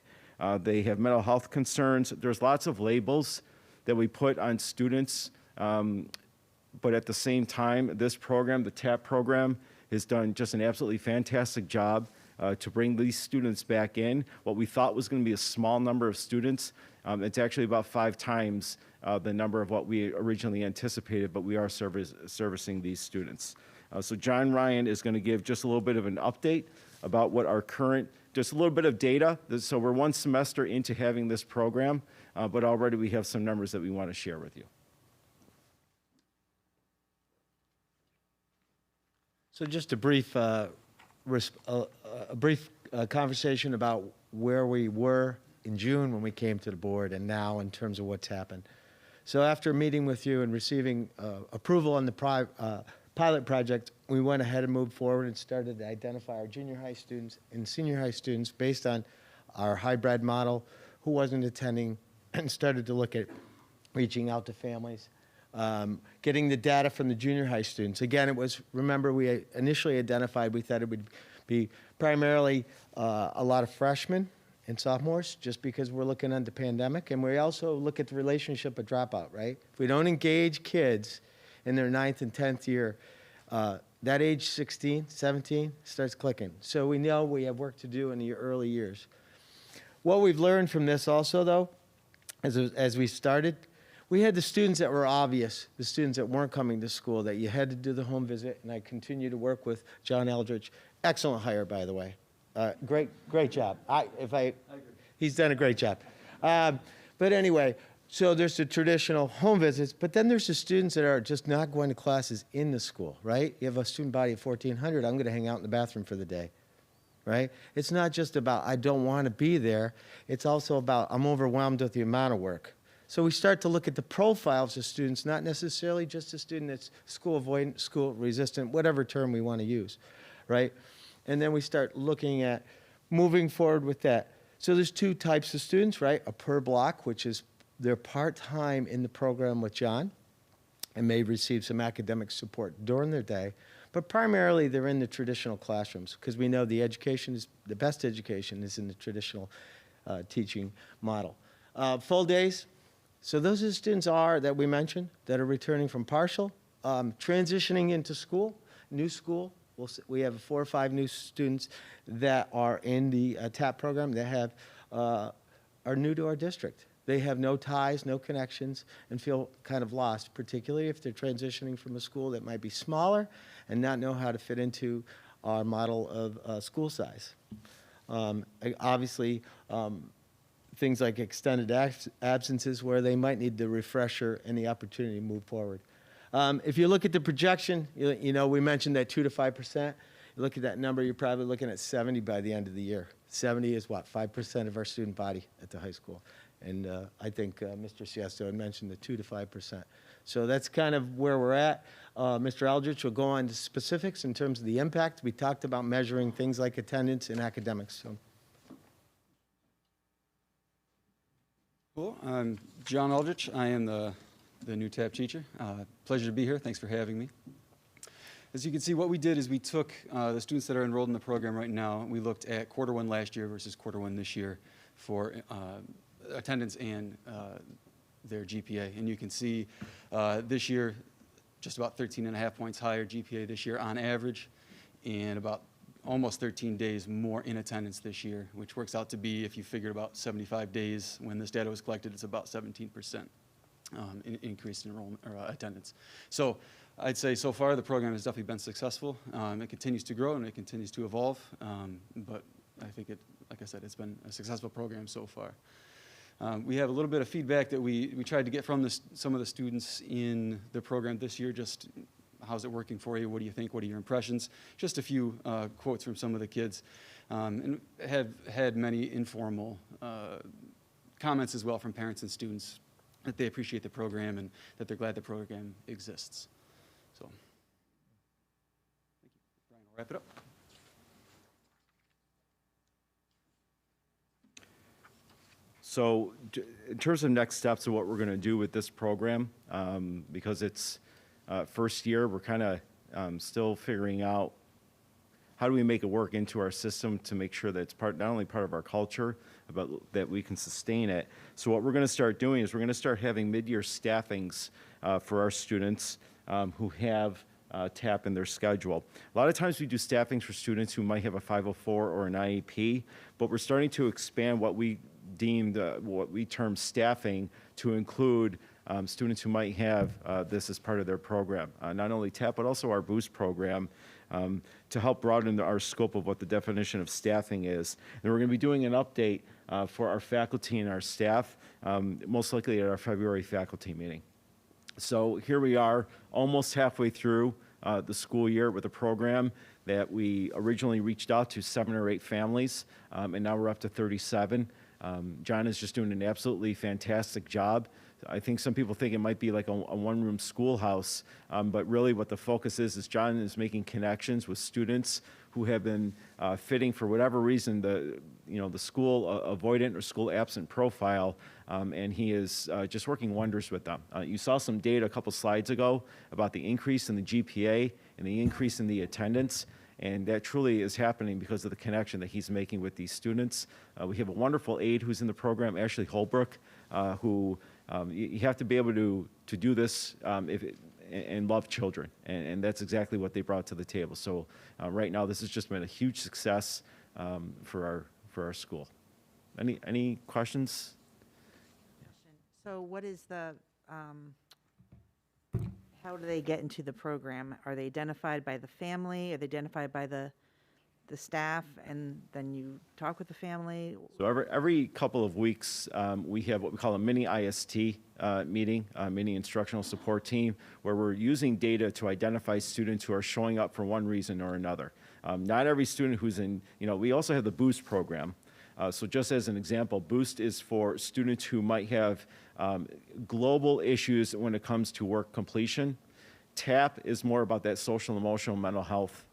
they have mental health concerns. There's lots of labels that we put on students, but at the same time, this program, the TAP program, has done just an absolutely fantastic job to bring these students back in. What we thought was going to be a small number of students, it's actually about 5 times the number of what we originally anticipated, but we are servicing these students. So John Ryan is going to give just a little bit of an update about what our current, just a little bit of data. So we're 1 semester into having this program, but already we have some numbers that we want to share with you. So just a brief conversation about where we were in June when we came to the board and now in terms of what's happened. So after meeting with you and receiving approval on the pilot project, we went ahead and moved forward and started to identify our junior high students and senior high students based on our hybrid model who wasn't attending, and started to look at reaching out to families, getting the data from the junior high students. Again, it was, remember, we initially identified, we thought it would be primarily a lot of freshmen and sophomores, just because we're looking at the pandemic, and we also look at the relationship of dropout, right? If we don't engage kids in their 9th and 10th year, that age 16, 17 starts clicking. So we know we have work to do in the early years. What we've learned from this also, though, as we started, we had the students that were obvious, the students that weren't coming to school, that you had to do the home visit, and I continue to work with John Eldridge. Excellent hire, by the way. Great job. He's done a great job. But anyway, so there's the traditional home visits, but then there's the students that are just not going to classes in the school, right? You have a student body of 1,400, I'm going to hang out in the bathroom for the day, right? It's not just about I don't want to be there. It's also about I'm overwhelmed with the amount of work. So we start to look at the profiles of students, not necessarily just a student that's school avoidant, school resistant, whatever term we want to use, right? And then we start looking at moving forward with that. So there's 2 types of students, right? A per block, which is they're part-time in the program with John and may receive some academic support during their day, but primarily they're in the traditional classrooms because we know the best education is in the traditional teaching model. Full days, so those are the students that we mentioned that are returning from partial, transitioning into school, new school, we have 4 or 5 new students that are in the TAP program that are new to our district. They have no ties, no connections, and feel kind of lost, particularly if they're transitioning from a school that might be smaller and not know how to fit into our model of school size. Obviously, things like extended absences where they might need the refresher and the opportunity to move forward. If you look at the projection, you know, we mentioned that 2 to 5%. You look at that number, you're probably looking at 70 by the end of the year. 70 is what, 5% of our student body at the high school. And I think Mr. Siesto had mentioned the 2 to 5%. So that's kind of where we're at. Mr. Aldrich will go on to specifics in terms of the impact. We talked about measuring things like attendance and academics. So. Cool. I'm John Aldrich. I am the new TAP teacher. Pleasure to be here. Thanks for having me. As you can see, what we did is we took the students that are enrolled in the program right now. We looked at Q1 last year versus Q1 this year for attendance and their GPA. And you can see this year, just about 13.5 points higher GPA this year on average, and about almost 13 days more in attendance this year, which works out to be, if you figure about 75 days when this data was collected, it's about 17% increase in enrollment or attendance. So I'd say so far the program has definitely been successful. It continues to grow and it continues to evolve, but I think like I said, it's been a successful program so far. We have a little bit of feedback that we tried to get from some of the students in the program this year. Just how's it working for you? What do you think? What are your impressions? Just a few quotes from some of the kids, and have had many informal comments as well from parents and students that they appreciate the program and that they're glad the program exists. So, thank you. Brian, I'll wrap it up. So in terms of next steps of what we're going to do with this program, because it's first year, we're kind of still figuring out how do we make it work into our system to make sure that it's not only part of our culture, but that we can sustain it. So what we're going to start doing is we're going to start having mid-year staffings for our students who have TAP in their schedule. A lot of times we do staffings for students who might have a 504 or an IEP, but we're starting to expand what we deemed what we term staffing to include students who might have this as part of their program. Not only TAP, but also our Boost program to help broaden our scope of what the definition of staffing is. And we're going to be doing an update for our faculty and our staff, most likely at our February faculty meeting. So here we are, almost halfway through the school year with a program that we originally reached out to 7 or 8 families, and now we're up to 37. John is just doing an absolutely fantastic job. I think some people think it might be like a one-room schoolhouse, but really what the focus is John is making connections with students who have been fitting for whatever reason the school avoidant or school absent profile, and he is just working wonders with them. You saw some data a couple slides ago about the increase in the GPA and the increase in the attendance. And that truly is happening because of the connection that he's making with these students. We have a wonderful aide who's in the program, Ashley Holbrook, who you have to be able to do this and love children. And that's exactly what they brought to the table. So right now, this has just been a huge success for our school. Any questions? So what is the, how do they get into the program? Are they identified by the family? Are they identified by the staff, and then you talk with the family? So every couple of weeks, we have what we call a mini IST meeting, mini instructional support team, where we're using data to identify students who are showing up for one reason or another. Not every student who's in, we also have the Boost program. So just as an example, Boost is for students who might have global issues when it comes to work completion. TAP is more about that social, emotional, mental health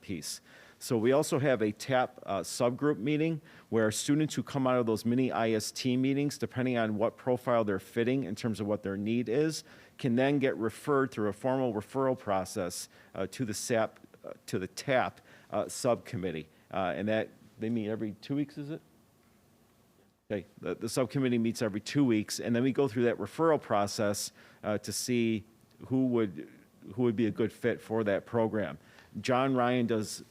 piece. So we also have a TAP subgroup meeting where students who come out of those mini IST meetings, depending on what profile they're fitting in terms of what their need is, can then get referred through a formal referral process to the TAP subcommittee. And that they meet every 2 weeks, is it? Okay, the subcommittee meets every 2 weeks, and then we go through that referral process to see who would be a good fit for that program. John Ryan does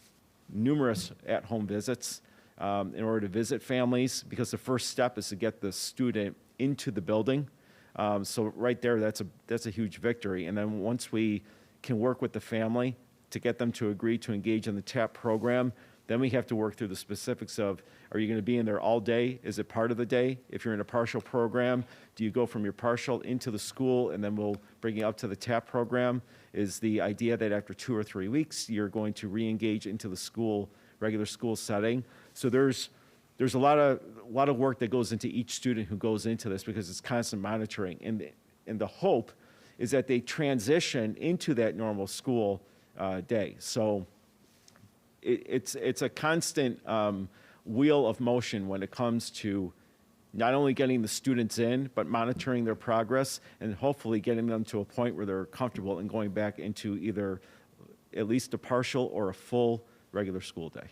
numerous at-home visits in order to visit families, because the first step is to get the student into the building. So right there, that's a huge victory. And then once we can work with the family to get them to agree to engage in the TAP program, then we have to work through the specifics of, are you going to be in there all day? Is it part of the day? If you're in a partial program, do you go from your partial into the school and then we'll bring you up to the TAP program? Is the idea that after 2 or 3 weeks, you're going to re-engage into the school, regular school setting? So there's a lot of work that goes into each student who goes into this, because it's constant monitoring. And the hope is that they transition into that normal school day. So it's a constant wheel of motion when it comes to not only getting the students in, but monitoring their progress and hopefully getting them to a point where they're comfortable in going back into either at least a partial or a full regular school day.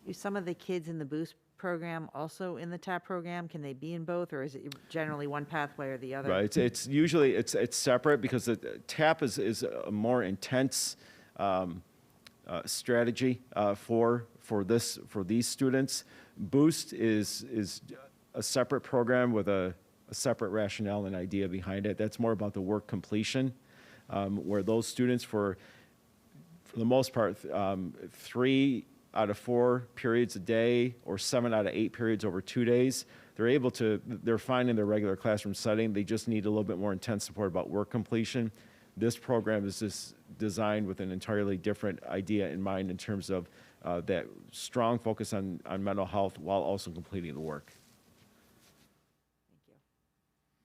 Do some of the kids in the Boost program also in the TAP program? Can they be in both, or is it generally one pathway or the other? Right. It's usually it's separate, because the TAP is a more intense strategy for these students. Boost is a separate program with a separate rationale and idea behind it. That's more about the work completion, where those students, for the most part, 3 out of 4 periods a day or 7 out of 8 periods over 2 days, they're fine in their regular classroom setting. They just need a little bit more intense support about work completion. This program is just designed with an entirely different idea in mind, in terms of that strong focus on mental health while also completing the work.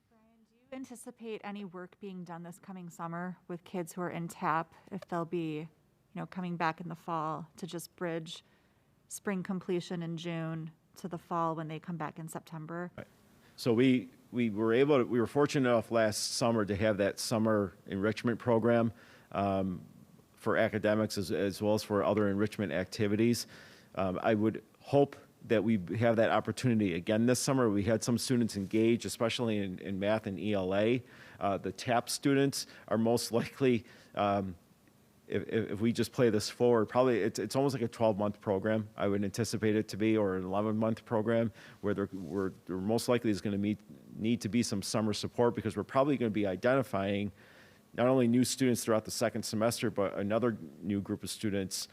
Do you anticipate any work being done this coming summer with kids who are in TAP, if they'll be, coming back in the fall to just bridge spring completion in June to the fall when they come back in September? Right. So we were fortunate enough last summer to have that summer enrichment program for academics as well as for other enrichment activities. I would hope that we have that opportunity again this summer. We had some students engage, especially in math and ELA. The TAP students are most likely, if we just play this forward, probably it's almost like a 12-month program, I would anticipate it to be, or an 11-month program, where there most likely is going to need to be some summer support, because we're probably going to be identifying not only new students throughout the second semester, but another new group of students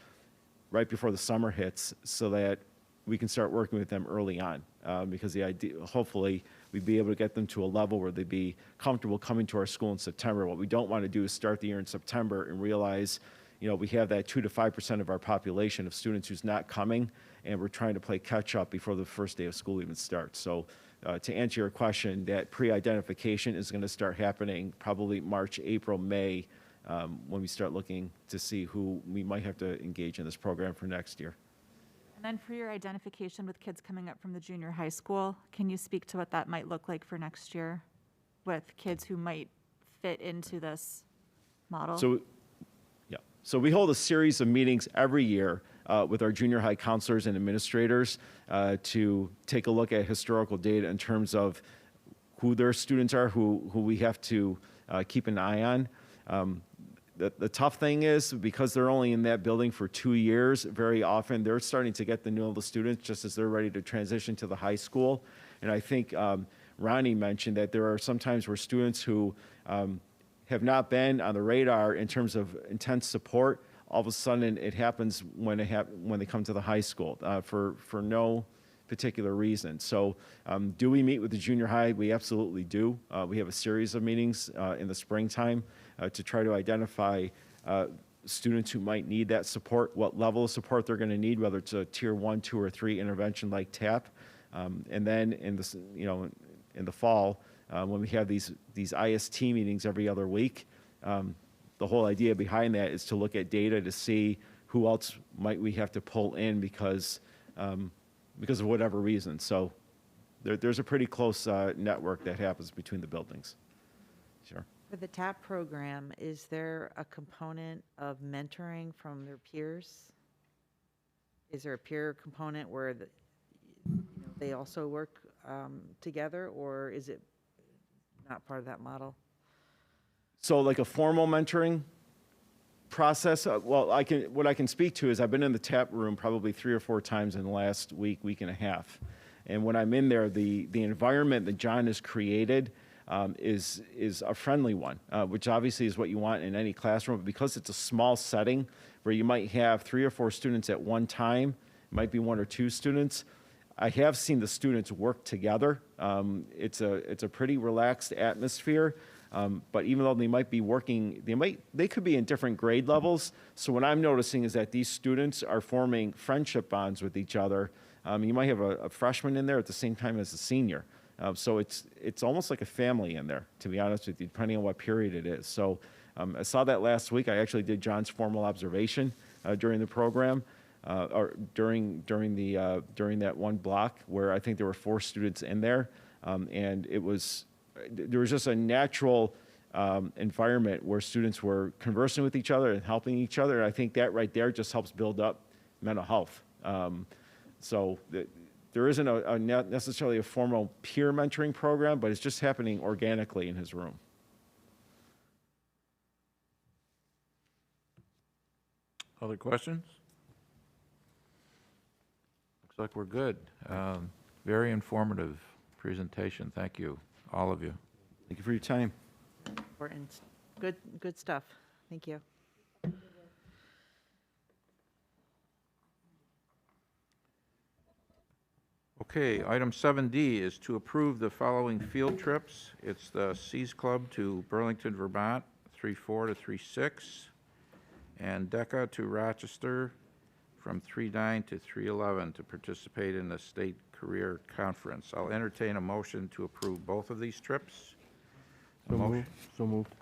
right before the summer hits, so that we can start working with them early on, because the idea, hopefully, we'd be able to get them to a level where they'd be comfortable coming to our school in September. What we don't want to do is start the year in September and realize, we have that 2 to 5% of our population of students who's not coming, and we're trying to play catch up before the first day of school even starts. So to answer your question, that pre-identification is going to start happening probably March, April, May, when we start looking to see who we might have to engage in this program for next year. And then for your identification with kids coming up from the junior high school, can you speak to what that might look like for next year with kids who might fit into this model? So we hold a series of meetings every year with our junior high counselors and administrators to take a look at historical data in terms of who their students are, who we have to keep an eye on. The tough thing is, because they're only in that building for 2 years, very often they're starting to get to know the students just as they're ready to transition to the high school. And I think Ronnie mentioned that there are some times where students who have not been on the radar in terms of intense support, all of a sudden it happens when they come to the high school for no particular reason. So do we meet with the junior high? We absolutely do. We have a series of meetings in the springtime to try to identify students who might need that support, what level of support they're going to need, whether it's a tier 1, 2, or 3 intervention like TAP. And then in the fall, when we have these IST meetings every other week, the whole idea behind that is to look at data to see who else might we have to pull in because of whatever reason. So there's a pretty close network that happens between the buildings. Sure. For the TAP program, is there a component of mentoring from their peers? Is there a peer component where they also work together, or is it not part of that model? So like a formal mentoring process, well, what I can speak to is I've been in the tap room probably 3 or 4 times in the last week and a half. And when I'm in there, the environment that John has created is a friendly one, which obviously is what you want in any classroom. But because it's a small setting where you might have 3 or 4 students at one time, it might be 1 or 2 students, I have seen the students work together. It's a pretty relaxed atmosphere. But even though they might be working, they could be in different grade levels. So what I'm noticing is that these students are forming friendship bonds with each other. You might have a freshman in there at the same time as a senior. So it's almost like a family in there, to be honest with you, depending on what period it is. So I saw that last week. I actually did John's formal observation during the program, or during that one block where I think there were 4 students in there, and there was just a natural environment where students were conversing with each other and helping each other. And I think that right there just helps build up mental health. So there isn't not necessarily a formal peer mentoring program, but it's just happening organically in his room. Other questions? Looks like we're good. Very informative presentation. Thank you, all of you. Thank you for your time. Important. Good stuff. Thank you. Okay, item 7D is to approve the following field trips. It's the Seas Club to Burlington, Vermont, 3/4 to 3/6, and DECA to Rochester from 3/9 to 3/11 to participate in the State Career Conference. I'll entertain a motion to approve both of these trips. So moved. So moved.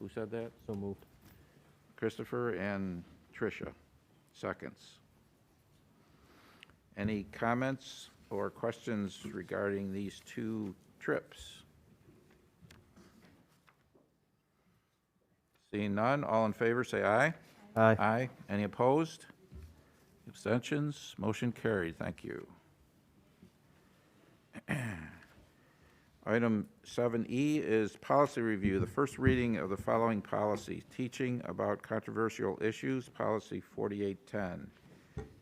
Who said that? So moved. Christopher and Tricia, seconds. Any comments or questions regarding these 2 trips? Seeing none, all in favor say aye. Aye. Aye. Any opposed? Abstentions? Motion carried. Thank you. Item 7E is policy review. The first reading of the following policy: teaching about controversial issues, policy 4810.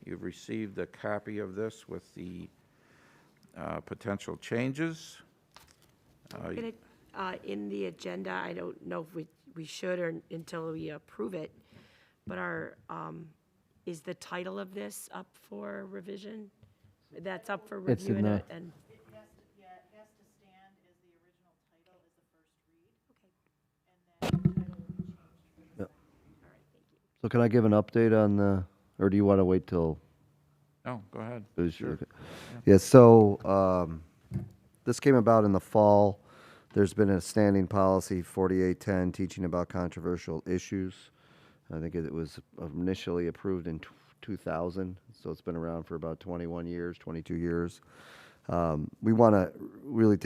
You've received a copy of this with the potential changes. In the agenda, I don't know if we should or until we approve it, but is the title of this up for revision? That's up for It's review in the- and It has to stand as the original title as the first read. And then the title will be changed. So can I give an update on the, or do you want to wait till? No, go ahead. Sure. Yeah, so this came about in the fall. There's been a standing policy, 4810, teaching about controversial issues. I think it was initially approved in 2000, so it's been around for about 21 years, 22 years. We want to really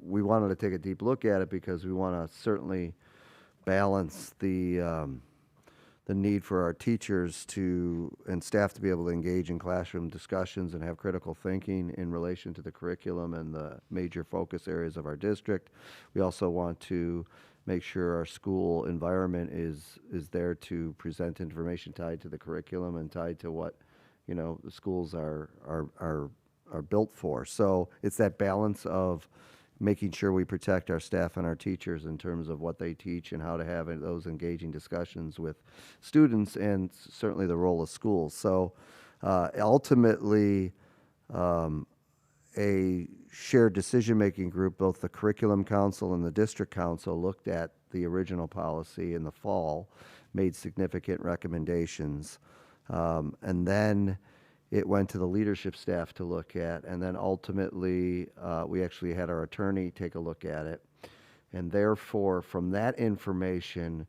we wanted to take a deep look at it because we want to certainly balance the need for our teachers and staff to be able to engage in classroom discussions and have critical thinking in relation to the curriculum and the major focus areas of our district. We also want to make sure our school environment is there to present information tied to the curriculum and tied to what, the schools are built for. So it's that balance of making sure we protect our staff and our teachers in terms of what they teach and how to have those engaging discussions with students, and certainly the role of schools. So ultimately, a shared decision-making group, both the Curriculum Council and the District Council, looked at the original policy in the fall, made significant recommendations, and then it went to the leadership staff to look at, and then ultimately we actually had our attorney take a look at it. And therefore, from that information,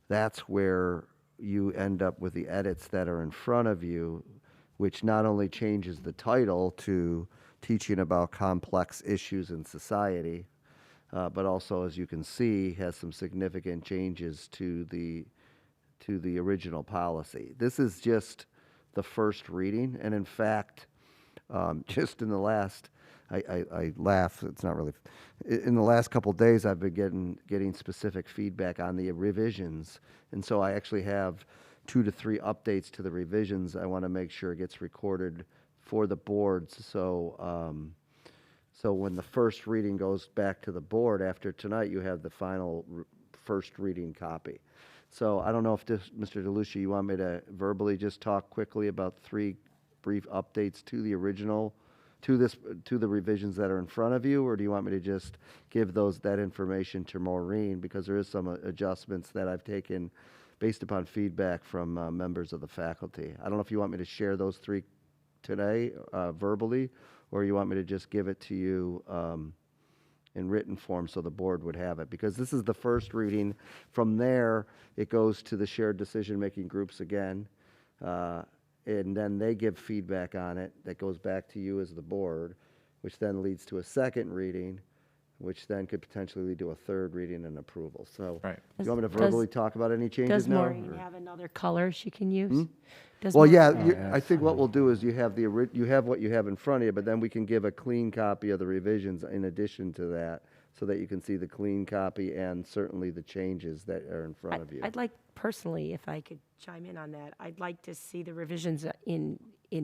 that's where you end up with the edits that are in front of you, which not only changes the title to teaching about complex issues in society, but also, as you can see, has some significant changes to the original policy. This is just the first reading, and in fact, just in the last I laugh, it's not really, in the last couple of days, I've been getting specific feedback on the revisions. And so I actually have 2 to 3 updates to the revisions. I want to make sure it gets recorded for the boards. So when the first reading goes back to the board after tonight, you have the final first reading copy. So I don't know if Mr. DeLucia, you want me to verbally just talk quickly about 3 brief updates to the original, to the revisions that are in front of you, or do you want me to just give that information to Maureen, because there is some adjustments that I've taken based upon feedback from members of the faculty. I don't know if you want me to share those 3 today verbally, or you want me to just give it to you in written form so the board would have it, because this is the first reading. From there, it goes to the shared decision-making groups again, and then they give feedback on it that goes back to you as the board, which then leads to a second reading, which then could potentially lead to a third reading and approval. So, do you want me to verbally talk about any changes Does now? Maureen have another color she can use? Does Well, Maureen- yeah, I think what we'll do is you have what you have in front of you, but then we can give a clean copy of the revisions in addition to that, so that you can see the clean copy and certainly the changes that are in front of you. I'd like, personally, if I could chime in on that, I'd like to see the revisions in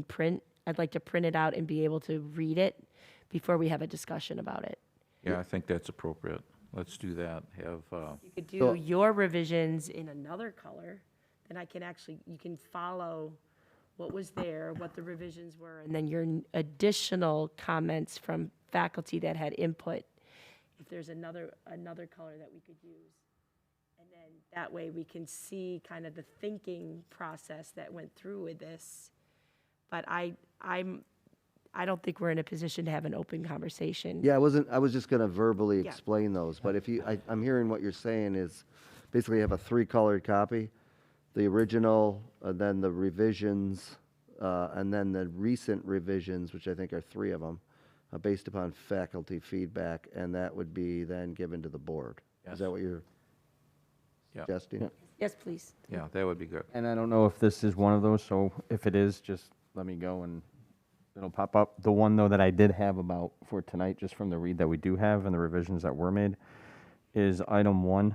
print. I'd like to print it out and be able to read it before we have a discussion about it. Yeah, I think that's appropriate. Let's do that. Have, You could do your revisions in another color, then you can follow what was there, what the revisions were, and then your additional comments from faculty that had input, if there's another color that we could use. And then that way we can see kind of the thinking process that went through with this. But I don't think we're in a position to have an open conversation. Yeah, I was just gonna verbally Yeah. explain those, but if I'm hearing what you're saying is, basically you have a 3-colored copy, the original, then the revisions, and then the recent revisions, which I think are 3 of them, based upon faculty feedback, and that would be then given to the board. Yes. Is that what you're Yeah. suggesting? Yes, please. yeah, that would be good. And I don't know if this is one of those, so if it is, just let me go and it'll pop up. The one, though, that I did have about for tonight, just from the read that we do have and the revisions that were made, is item 1.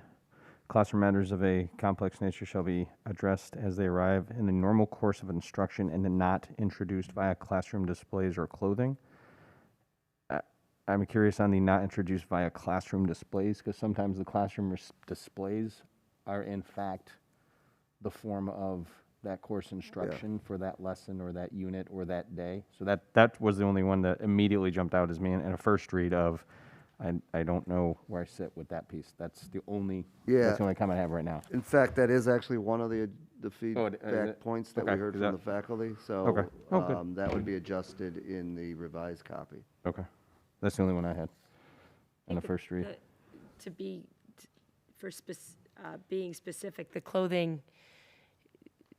Classroom matters of a complex nature shall be addressed as they arrive in the normal course of instruction and not introduced via classroom displays or clothing. I'm curious on the not introduced via classroom displays, because sometimes the classroom displays are in fact the form of that course instruction for that lesson or that unit or that day. So that was the only one that immediately jumped out as me in a first read of, I don't know where I sit with that piece. That's the only comment I have right now. In fact, that is actually one of the feedback it? points that Okay. we heard Is from that- the faculty, so Okay. Oh, good. that would be adjusted in the revised copy. Okay. That's the only one I had in the first read. Being specific, the clothing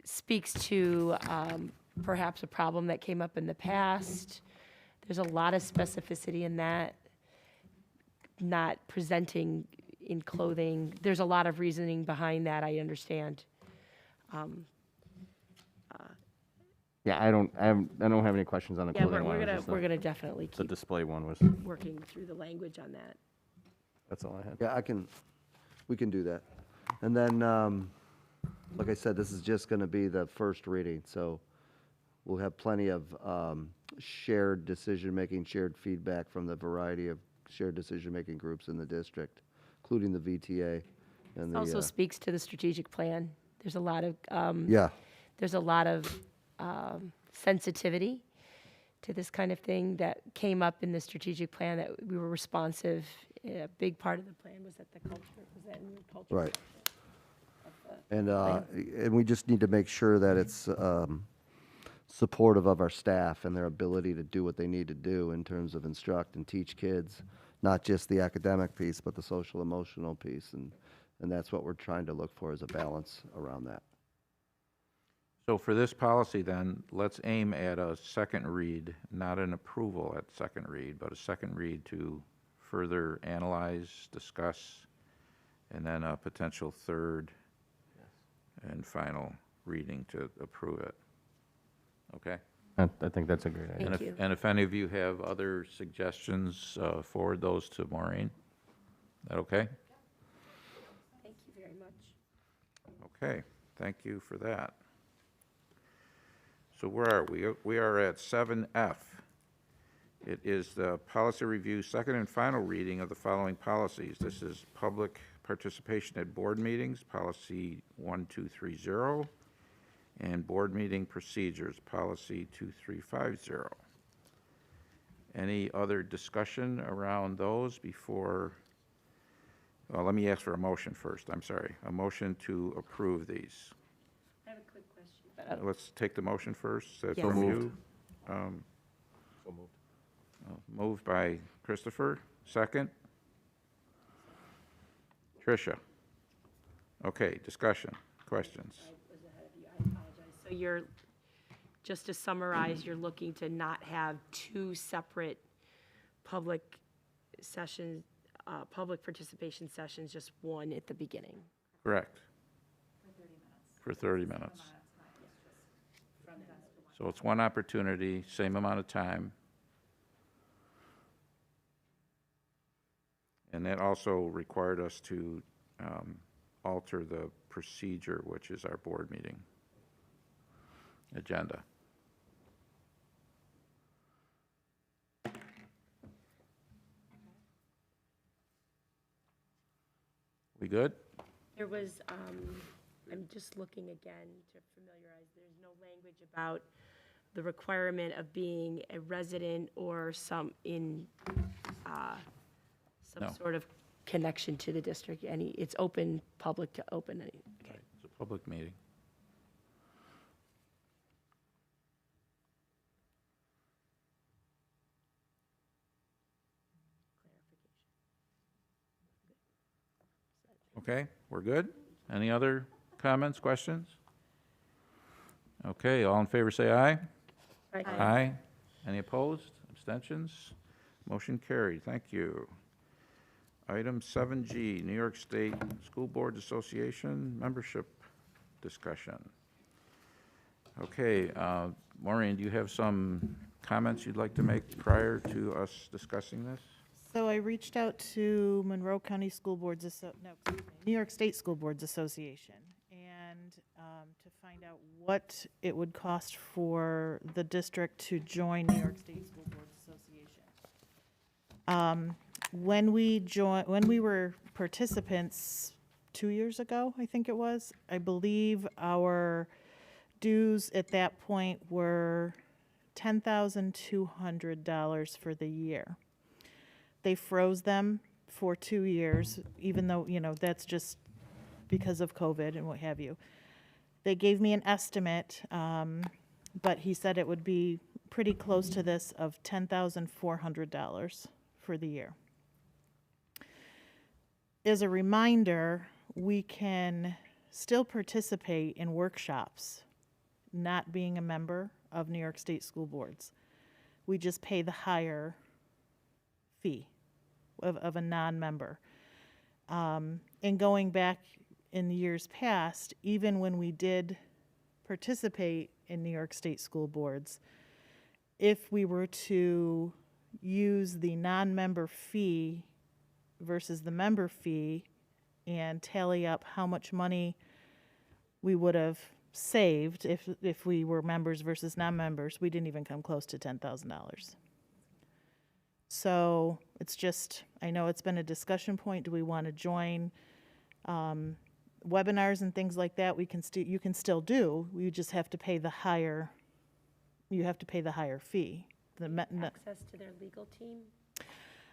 speaks to perhaps a problem that came up in the past. There's a lot of specificity in that, not presenting in clothing. There's a lot of reasoning behind that, I understand. Yeah, I don't have any questions on the Yeah, clothing one. It was we're gonna definitely the keep display one was. working through the language on that. That's all I had. Yeah, we can do that. And then, like I said, this is just going to be the first reading, so we'll have plenty of shared decision-making, shared feedback from the variety of shared decision-making groups in the district, including the VTA and It the. also speaks to the strategic plan. There's a lot of there's a lot of sensitivity to this kind of thing that came up in the strategic plan, that we were responsive. A big part of the plan was that the culture, was that in your culture? Right. of the plan? And we just need to make sure that it's supportive of our staff and their ability to do what they need to do in terms of instruct and teach kids, not just the academic piece, but the social emotional piece. And that's what we're trying to look for, is a balance around that. So for this policy then, let's aim at a second read, not an approval at second read, but a second read to further analyze, discuss, and then a potential third and final reading to approve it. Okay? I think that's a great idea. Thank you. And if any of you have other suggestions, forward those to Maureen. Is that okay? Thank you very much. Okay, thank you for that. So where are we? We are at 7F. It is the policy review, second and final reading of the following policies. This is public participation at board meetings, policy 1230, and board meeting procedures, policy 2350. Any other discussion around those before? Well, let me ask for a motion first. I'm sorry. A motion to approve these. I have a quick question. Let's take the motion first. Is that Yes. from So you? So moved. Moved by Christopher. Second? Tricia. Okay, discussion, questions. So you're, just to summarize, you're looking to not have two separate public sessions, public participation sessions, just one at the beginning. Correct. For 30 minutes. So it's one opportunity, same amount of time. And that also required us to alter the procedure, which is our board meeting agenda. We good? There was, I'm just looking again to familiarize, there's no language about the requirement of being a resident or some No. sort of connection to the district. It's open, public to open. Okay. It's a public meeting. Okay, we're good? Any other comments, questions? Okay, all in favor say aye. Aye. Aye. Any opposed? Abstentions? Motion carried. Thank you. Item 7G, New York State School Boards Association membership discussion. Okay, Maureen, do you have some comments you'd like to make prior to us discussing this? So I reached out to Monroe County School Boards, New York State School Boards Association, and to find out what it would cost for the district to join New York State School Boards Association. When we were participants 2 years ago, I think it was, I believe our dues at that point were $10,200 for the year. They froze them for 2 years, even though, that's just because of COVID and what have you. They gave me an estimate, but he said it would be pretty close to this of $10,400 for the year. As a reminder, we can still participate in workshops, not being a member of New York State School Boards. We just pay the higher fee of a non-member. And going back in the years past, even when we did participate in New York State School Boards, if we were to use the non-member fee versus the member fee and tally up how much money we would have saved if we were members versus non-members, we didn't even come close to $10,000. So it's just, I know it's been a discussion point. Do we want to join webinars and things like that? You can still do. You just have to pay the higher. You have to pay the higher fee. Access to their legal team?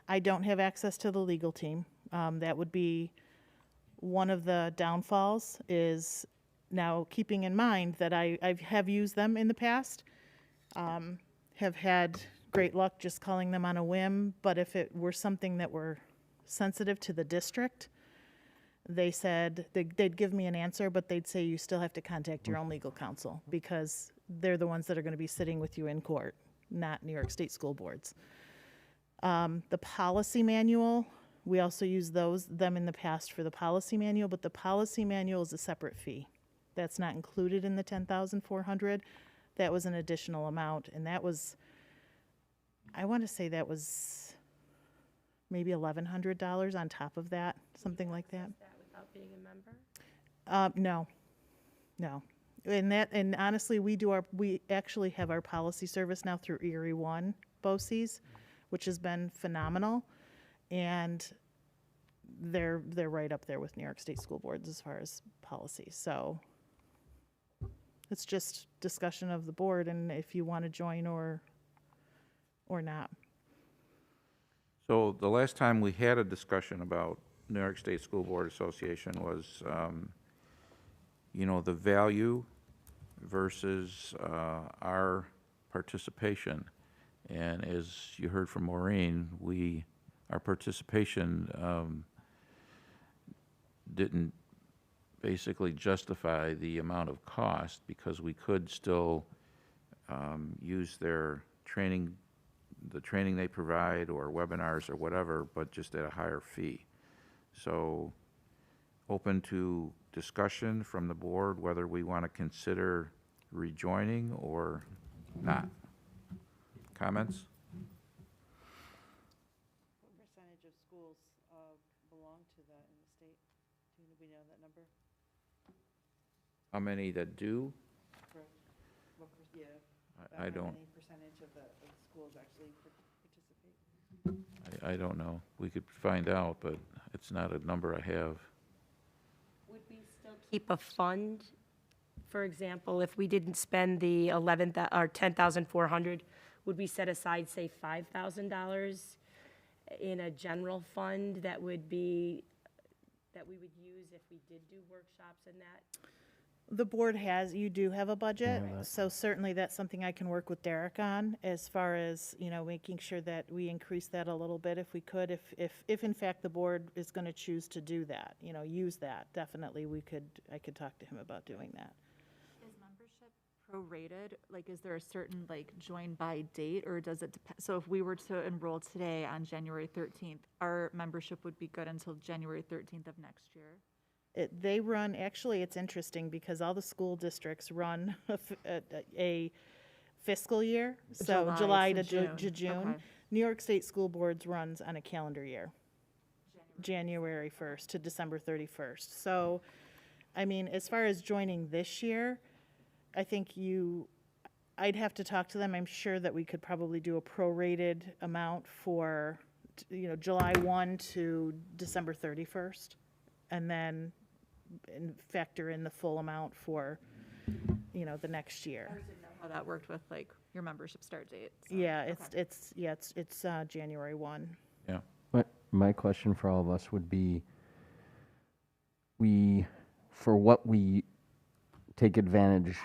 I don't have access to the legal team. That would be one of the downfalls, is now keeping in mind that I have used them in the past, have had great luck just calling them on a whim, but if it were something that were sensitive to the district, they said they'd give me an answer, but they'd say you still have to contact your own legal counsel because they're the ones that are going to be sitting with you in court, not New York State School Boards. The policy manual, we also use them in the past for the policy manual, but the policy manual is a separate fee. That's not included in the $10,400. That was an additional amount, and that was, I want to say that was maybe $1,100 on top of that, something like that. Without being a member? No. And honestly, we actually have our policy service now through Erie One BOCES, which has been phenomenal. And they're right up there with New York State School Boards as far as policy. So it's just discussion of the board and if you want to join or not. So the last time we had a discussion about New York State School Board Association was, the value versus our participation. And as you heard from Maureen, our participation didn't basically justify the amount of cost because we could still use their training, the training they provide or webinars or whatever, but just at a higher fee. So open to discussion from the board whether we want to consider rejoining or not. Comments? What percentage of schools belong to that in the state? Do we know that number? How many that do? I don't. How many percentage of the schools actually participate? I don't know. We could find out, but it's not a number I have. Would we still keep a fund? For example, if we didn't spend the $10,400, would we set aside, say, $5,000 in a general fund that we would use if we did do workshops and that? The board you do have a budget, so certainly that's something I can work with Derek on as far as, making sure that we increase that a little bit if we could, if in fact the board is going to choose to do that, use that, definitely I could talk to him about doing that. Is membership prorated? Like, is there a certain, join by date, or does it depend? So if we were to enroll today on January 13th, our membership would be good until January 13th of next year? They run, actually, it's interesting because all the school districts run a fiscal year, so July to June. Okay. New York State School Boards runs on a calendar year, January 1st to December 31st. So, as far as joining this year, I think I'd have to talk to them. I'm sure that we could probably do a prorated amount for, July 1 to December 31st, and then factor in the full amount for, the next year. I just didn't know how that worked with your membership start date. So, Yeah, okay. it's January 1. Yeah. My question for all of us would be, for what we take advantage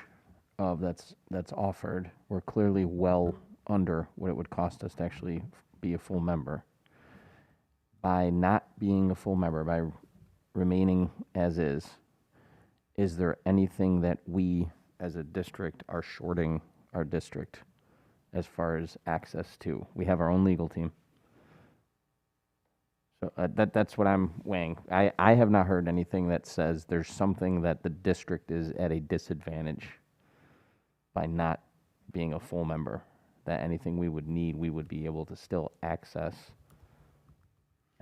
of that's offered, we're clearly well under what it would cost us to actually be a full member. By not being a full member, by remaining as is there anything that we as a district are shorting our district as far as access to? We have our own legal team. So that's what I'm weighing. I have not heard anything that says there's something that the district is at a disadvantage by not being a full member, that anything we would need, we would be able to still access,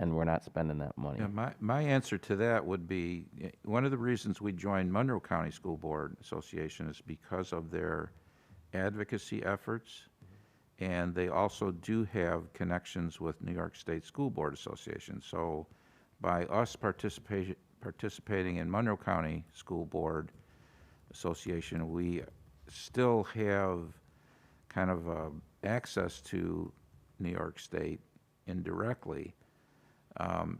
and we're not spending that money. Yeah, my answer to that would be, one of the reasons we joined Monroe County School Board Association is because of their advocacy efforts, and they also do have connections with New York State School Board Association. So by us participating in Monroe County School Board Association, we still have kind of access to New York State indirectly.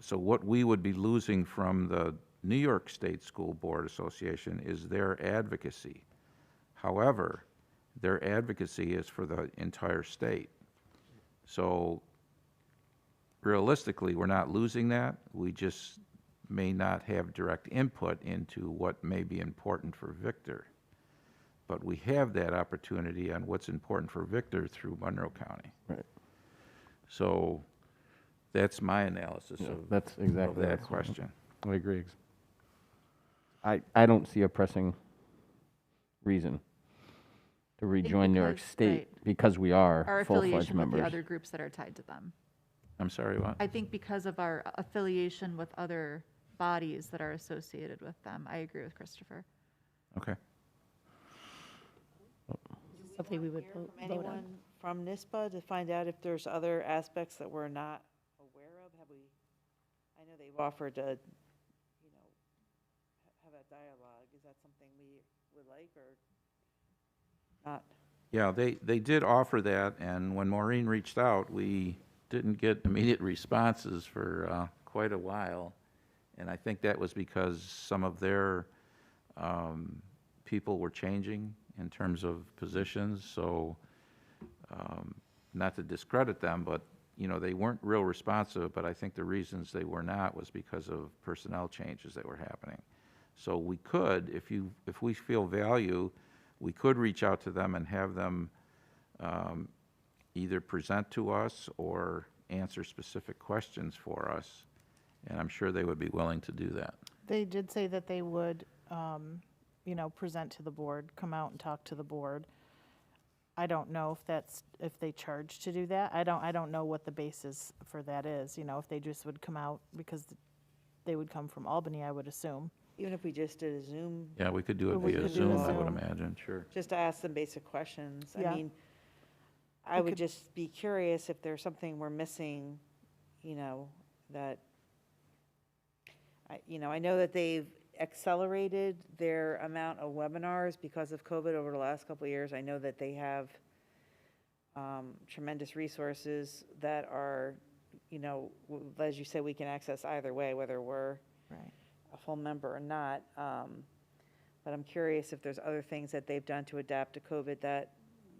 So what we would be losing from the New York State School Board Association is their advocacy. However, their advocacy is for the entire state. So realistically, we're not losing that. We just may not have direct input into what may be important for Victor. But we have that opportunity on what's important for Victor through Monroe County. Right. So that's my analysis That's exactly of that question. I agree. I don't see a pressing reason to rejoin New York because- State right. because we are Our full-fledged affiliation with the members. other groups that are tied to them. I'm sorry, what? I think because of our affiliation with other bodies that are associated with them. I agree with Christopher. Okay. Something we would From vote on. anyone from NISBA to find out if there's other aspects that we're not aware of? Have we, I know they've offered to, you know, have a dialogue. Is that something we would like or not? Yeah, they did offer that, and when Maureen reached out, we didn't get immediate responses for quite a while. And I think that was because some of their people were changing in terms of positions, so not to discredit them, but, you know, they weren't real responsive, but I think the reasons they were not was because of personnel changes that were happening. So we could, if we feel value, we could reach out to them and have them either present to us or answer specific questions for us, and I'm sure they would be willing to do that. They did say that they would, you know, present to the board, come out and talk to the board. I don't know if they charge to do that. I don't know what the basis for that is, you know, if they just would come out, because they would come from Albany, I would assume. Even if we just did a Zoom? Yeah, we could do it We via could do Zoom, a I would Zoom. imagine, sure. Just to ask them basic questions. Yeah. I mean, I would just be curious if there's something we're missing, you know, that, I know that they've accelerated their amount of webinars because of COVID over the last couple of years. I know that they have tremendous resources that are, you know, as you said, we can access either way, whether we're Right. a full member or not. But I'm curious if there's other things that they've done to adapt to COVID that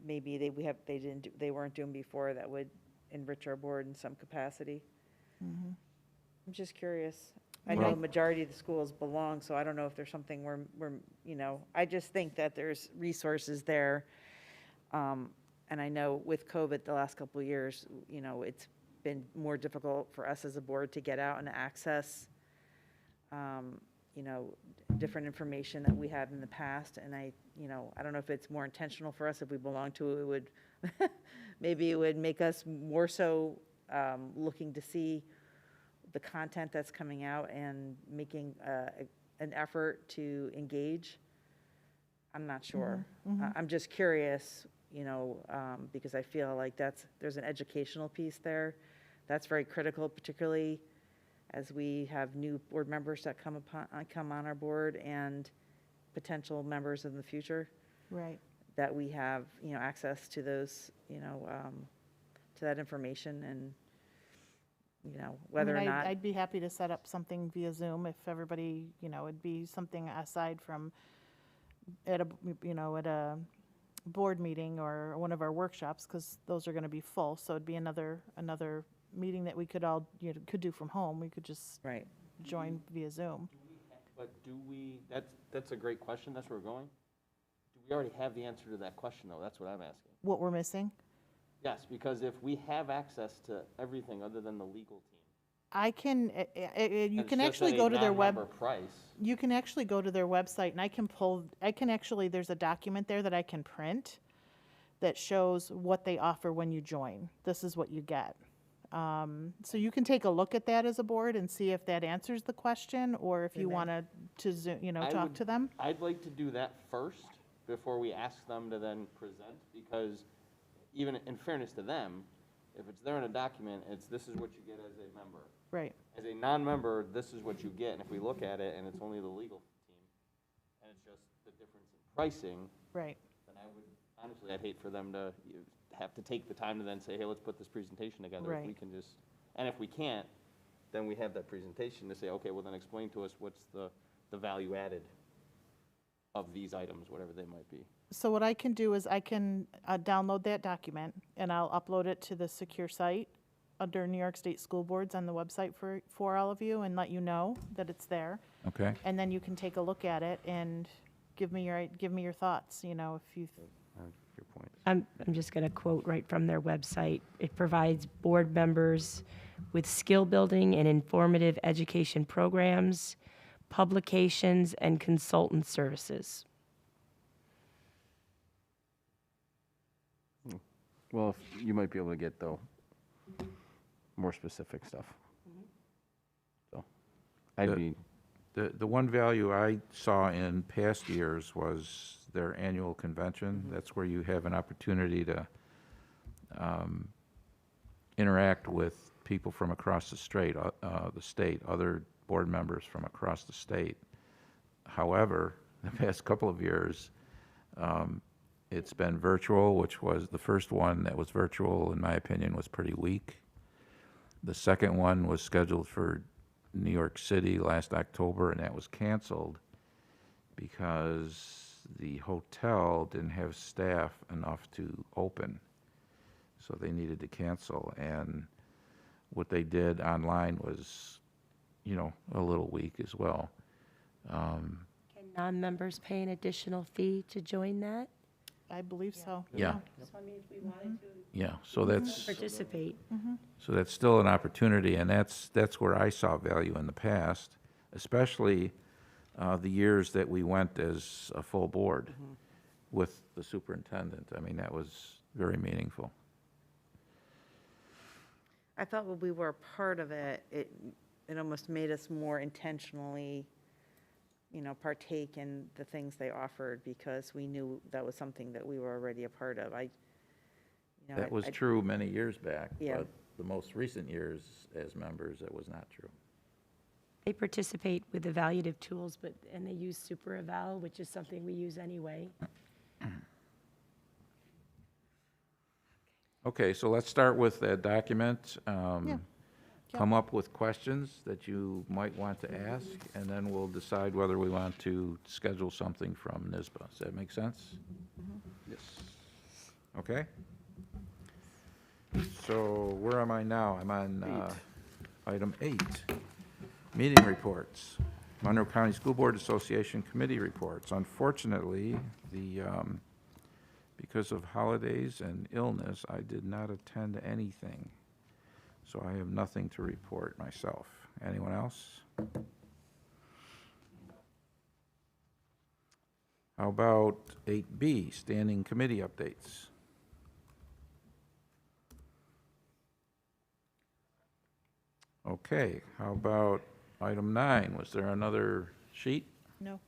maybe they weren't doing before that would enrich our board in some capacity. Mhm. I'm just curious. I know Well- a majority of the schools belong, so I don't know if there's something we're, you know, I just think that there's resources there. And I know with COVID the last couple of years, you know, it's been more difficult for us as a board to get out and access, you know, different information that we had in the past. And I don't know if it's more intentional for us if we belong to it, it would, maybe it would make us more so looking to see the content that's coming out and making an effort to engage. I'm not sure. I'm just curious, you know, because I feel like there's an educational piece there that's very critical, particularly as we have new board members that come on our board and potential members in the future. Right. That we have, you know, access to those, you know, to that information and, you know, whether I mean, or not. I'd be happy to set up something via Zoom if everybody, you know, it'd be something aside from at a board meeting or one of our workshops, because those are going to be full. So it'd be another meeting that we could all, you know, could do from home. We could just join via Zoom. But that's a great question, that's where we're going. Do we already have the answer to that question, though? That's what I'm asking. What we're missing? Yes, because if we have access to everything other than the legal team. I can, you and can it's just actually at a go to their non-member price. You can actually go to their website and there's a document there that I can print that shows what they offer when you join. This is what you get. So you can take a look at that as a board and see if that answers the question, or if you want to Zoom, you know, talk to them. I'd like to do that first before we ask them to then present, because even in fairness to them, if it's there in a document, this is what you get as a member. Right. As a non-member, this is what you get, and if we look at it and it's only the legal team, and it's just the difference in pricing. Right. Then honestly, I'd hate for them to have to take the time to then say, hey, let's put this presentation together. If we Right. can just, and if we can't, then we have that presentation to say, okay, well then explain to us what's the value added of these items, whatever they might be. So what I can do is I can download that document and I'll upload it to the secure site under New York State School Boards on the website for all of you and let you know that it's there. Okay. And then you can take a look at it and give me your thoughts, you know, if you. Your point. I'm just going to quote right from their website. It provides board members with skill building and informative education programs, publications, and consultant services. Well, you might be able to get, though, more specific stuff. So, I'd be, The one value I saw in past years was their annual convention. That's where you have an opportunity to interact with people from across the state, other board members from across the state. However, the past couple of years, it's been virtual, which was the first one that was virtual, in my opinion, was pretty weak. The second one was scheduled for New York City last October, and that was canceled because the hotel didn't have staff enough to open. So they needed to cancel. And what they did online was, a little weak as well. Can non-members pay an additional fee to join that? I believe so. Yeah. Just wondering if we wanted to. Yeah, so that's. Participate. So that's still an opportunity, and that's where I saw value in the past, especially the years that we went as a full board with the superintendent. I mean, that was very meaningful. I thought when we were a part of it, it almost made us more intentionally, partake in the things they offered because we knew that was something that we were already a part of. That was true many years back, Yeah. but the most recent years as members, it was not true. They participate with evaluative tools, and they use Super Eval, which is something we use anyway. Okay, so let's start with that document. Come up with questions that you might want to ask, and then we'll decide whether we want to schedule something from NYSBA. Does that make sense? Yes. Okay. So where am I now? I'm on item 8, meeting reports. Monroe County School Board Association committee reports. Unfortunately, because of holidays and illness, I did not attend anything. So I have nothing to report myself. Anyone else? How about 8B, standing committee updates? Okay, how about item 9? Was there another sheet? No.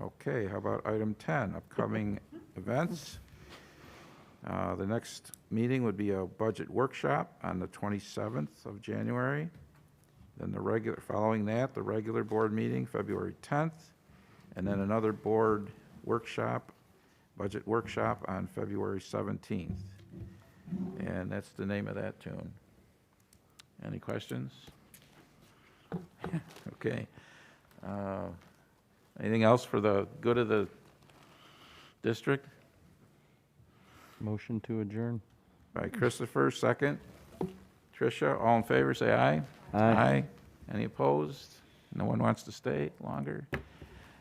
Okay, how about item 10, upcoming events? The next meeting would be a budget workshop on the 27th of January. Then following that, the regular board meeting, February 10th, and then another board workshop, budget workshop on February 17th. And that's the name of that tune. Any questions? Okay. Anything else for the good of the district? motion to adjourn. By Christopher, second. Tricia, all in favor, say aye. Aye. Any opposed? No one wants to stay longer?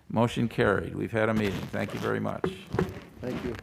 Motion carried. We've had a meeting. Thank you very much. Thank you.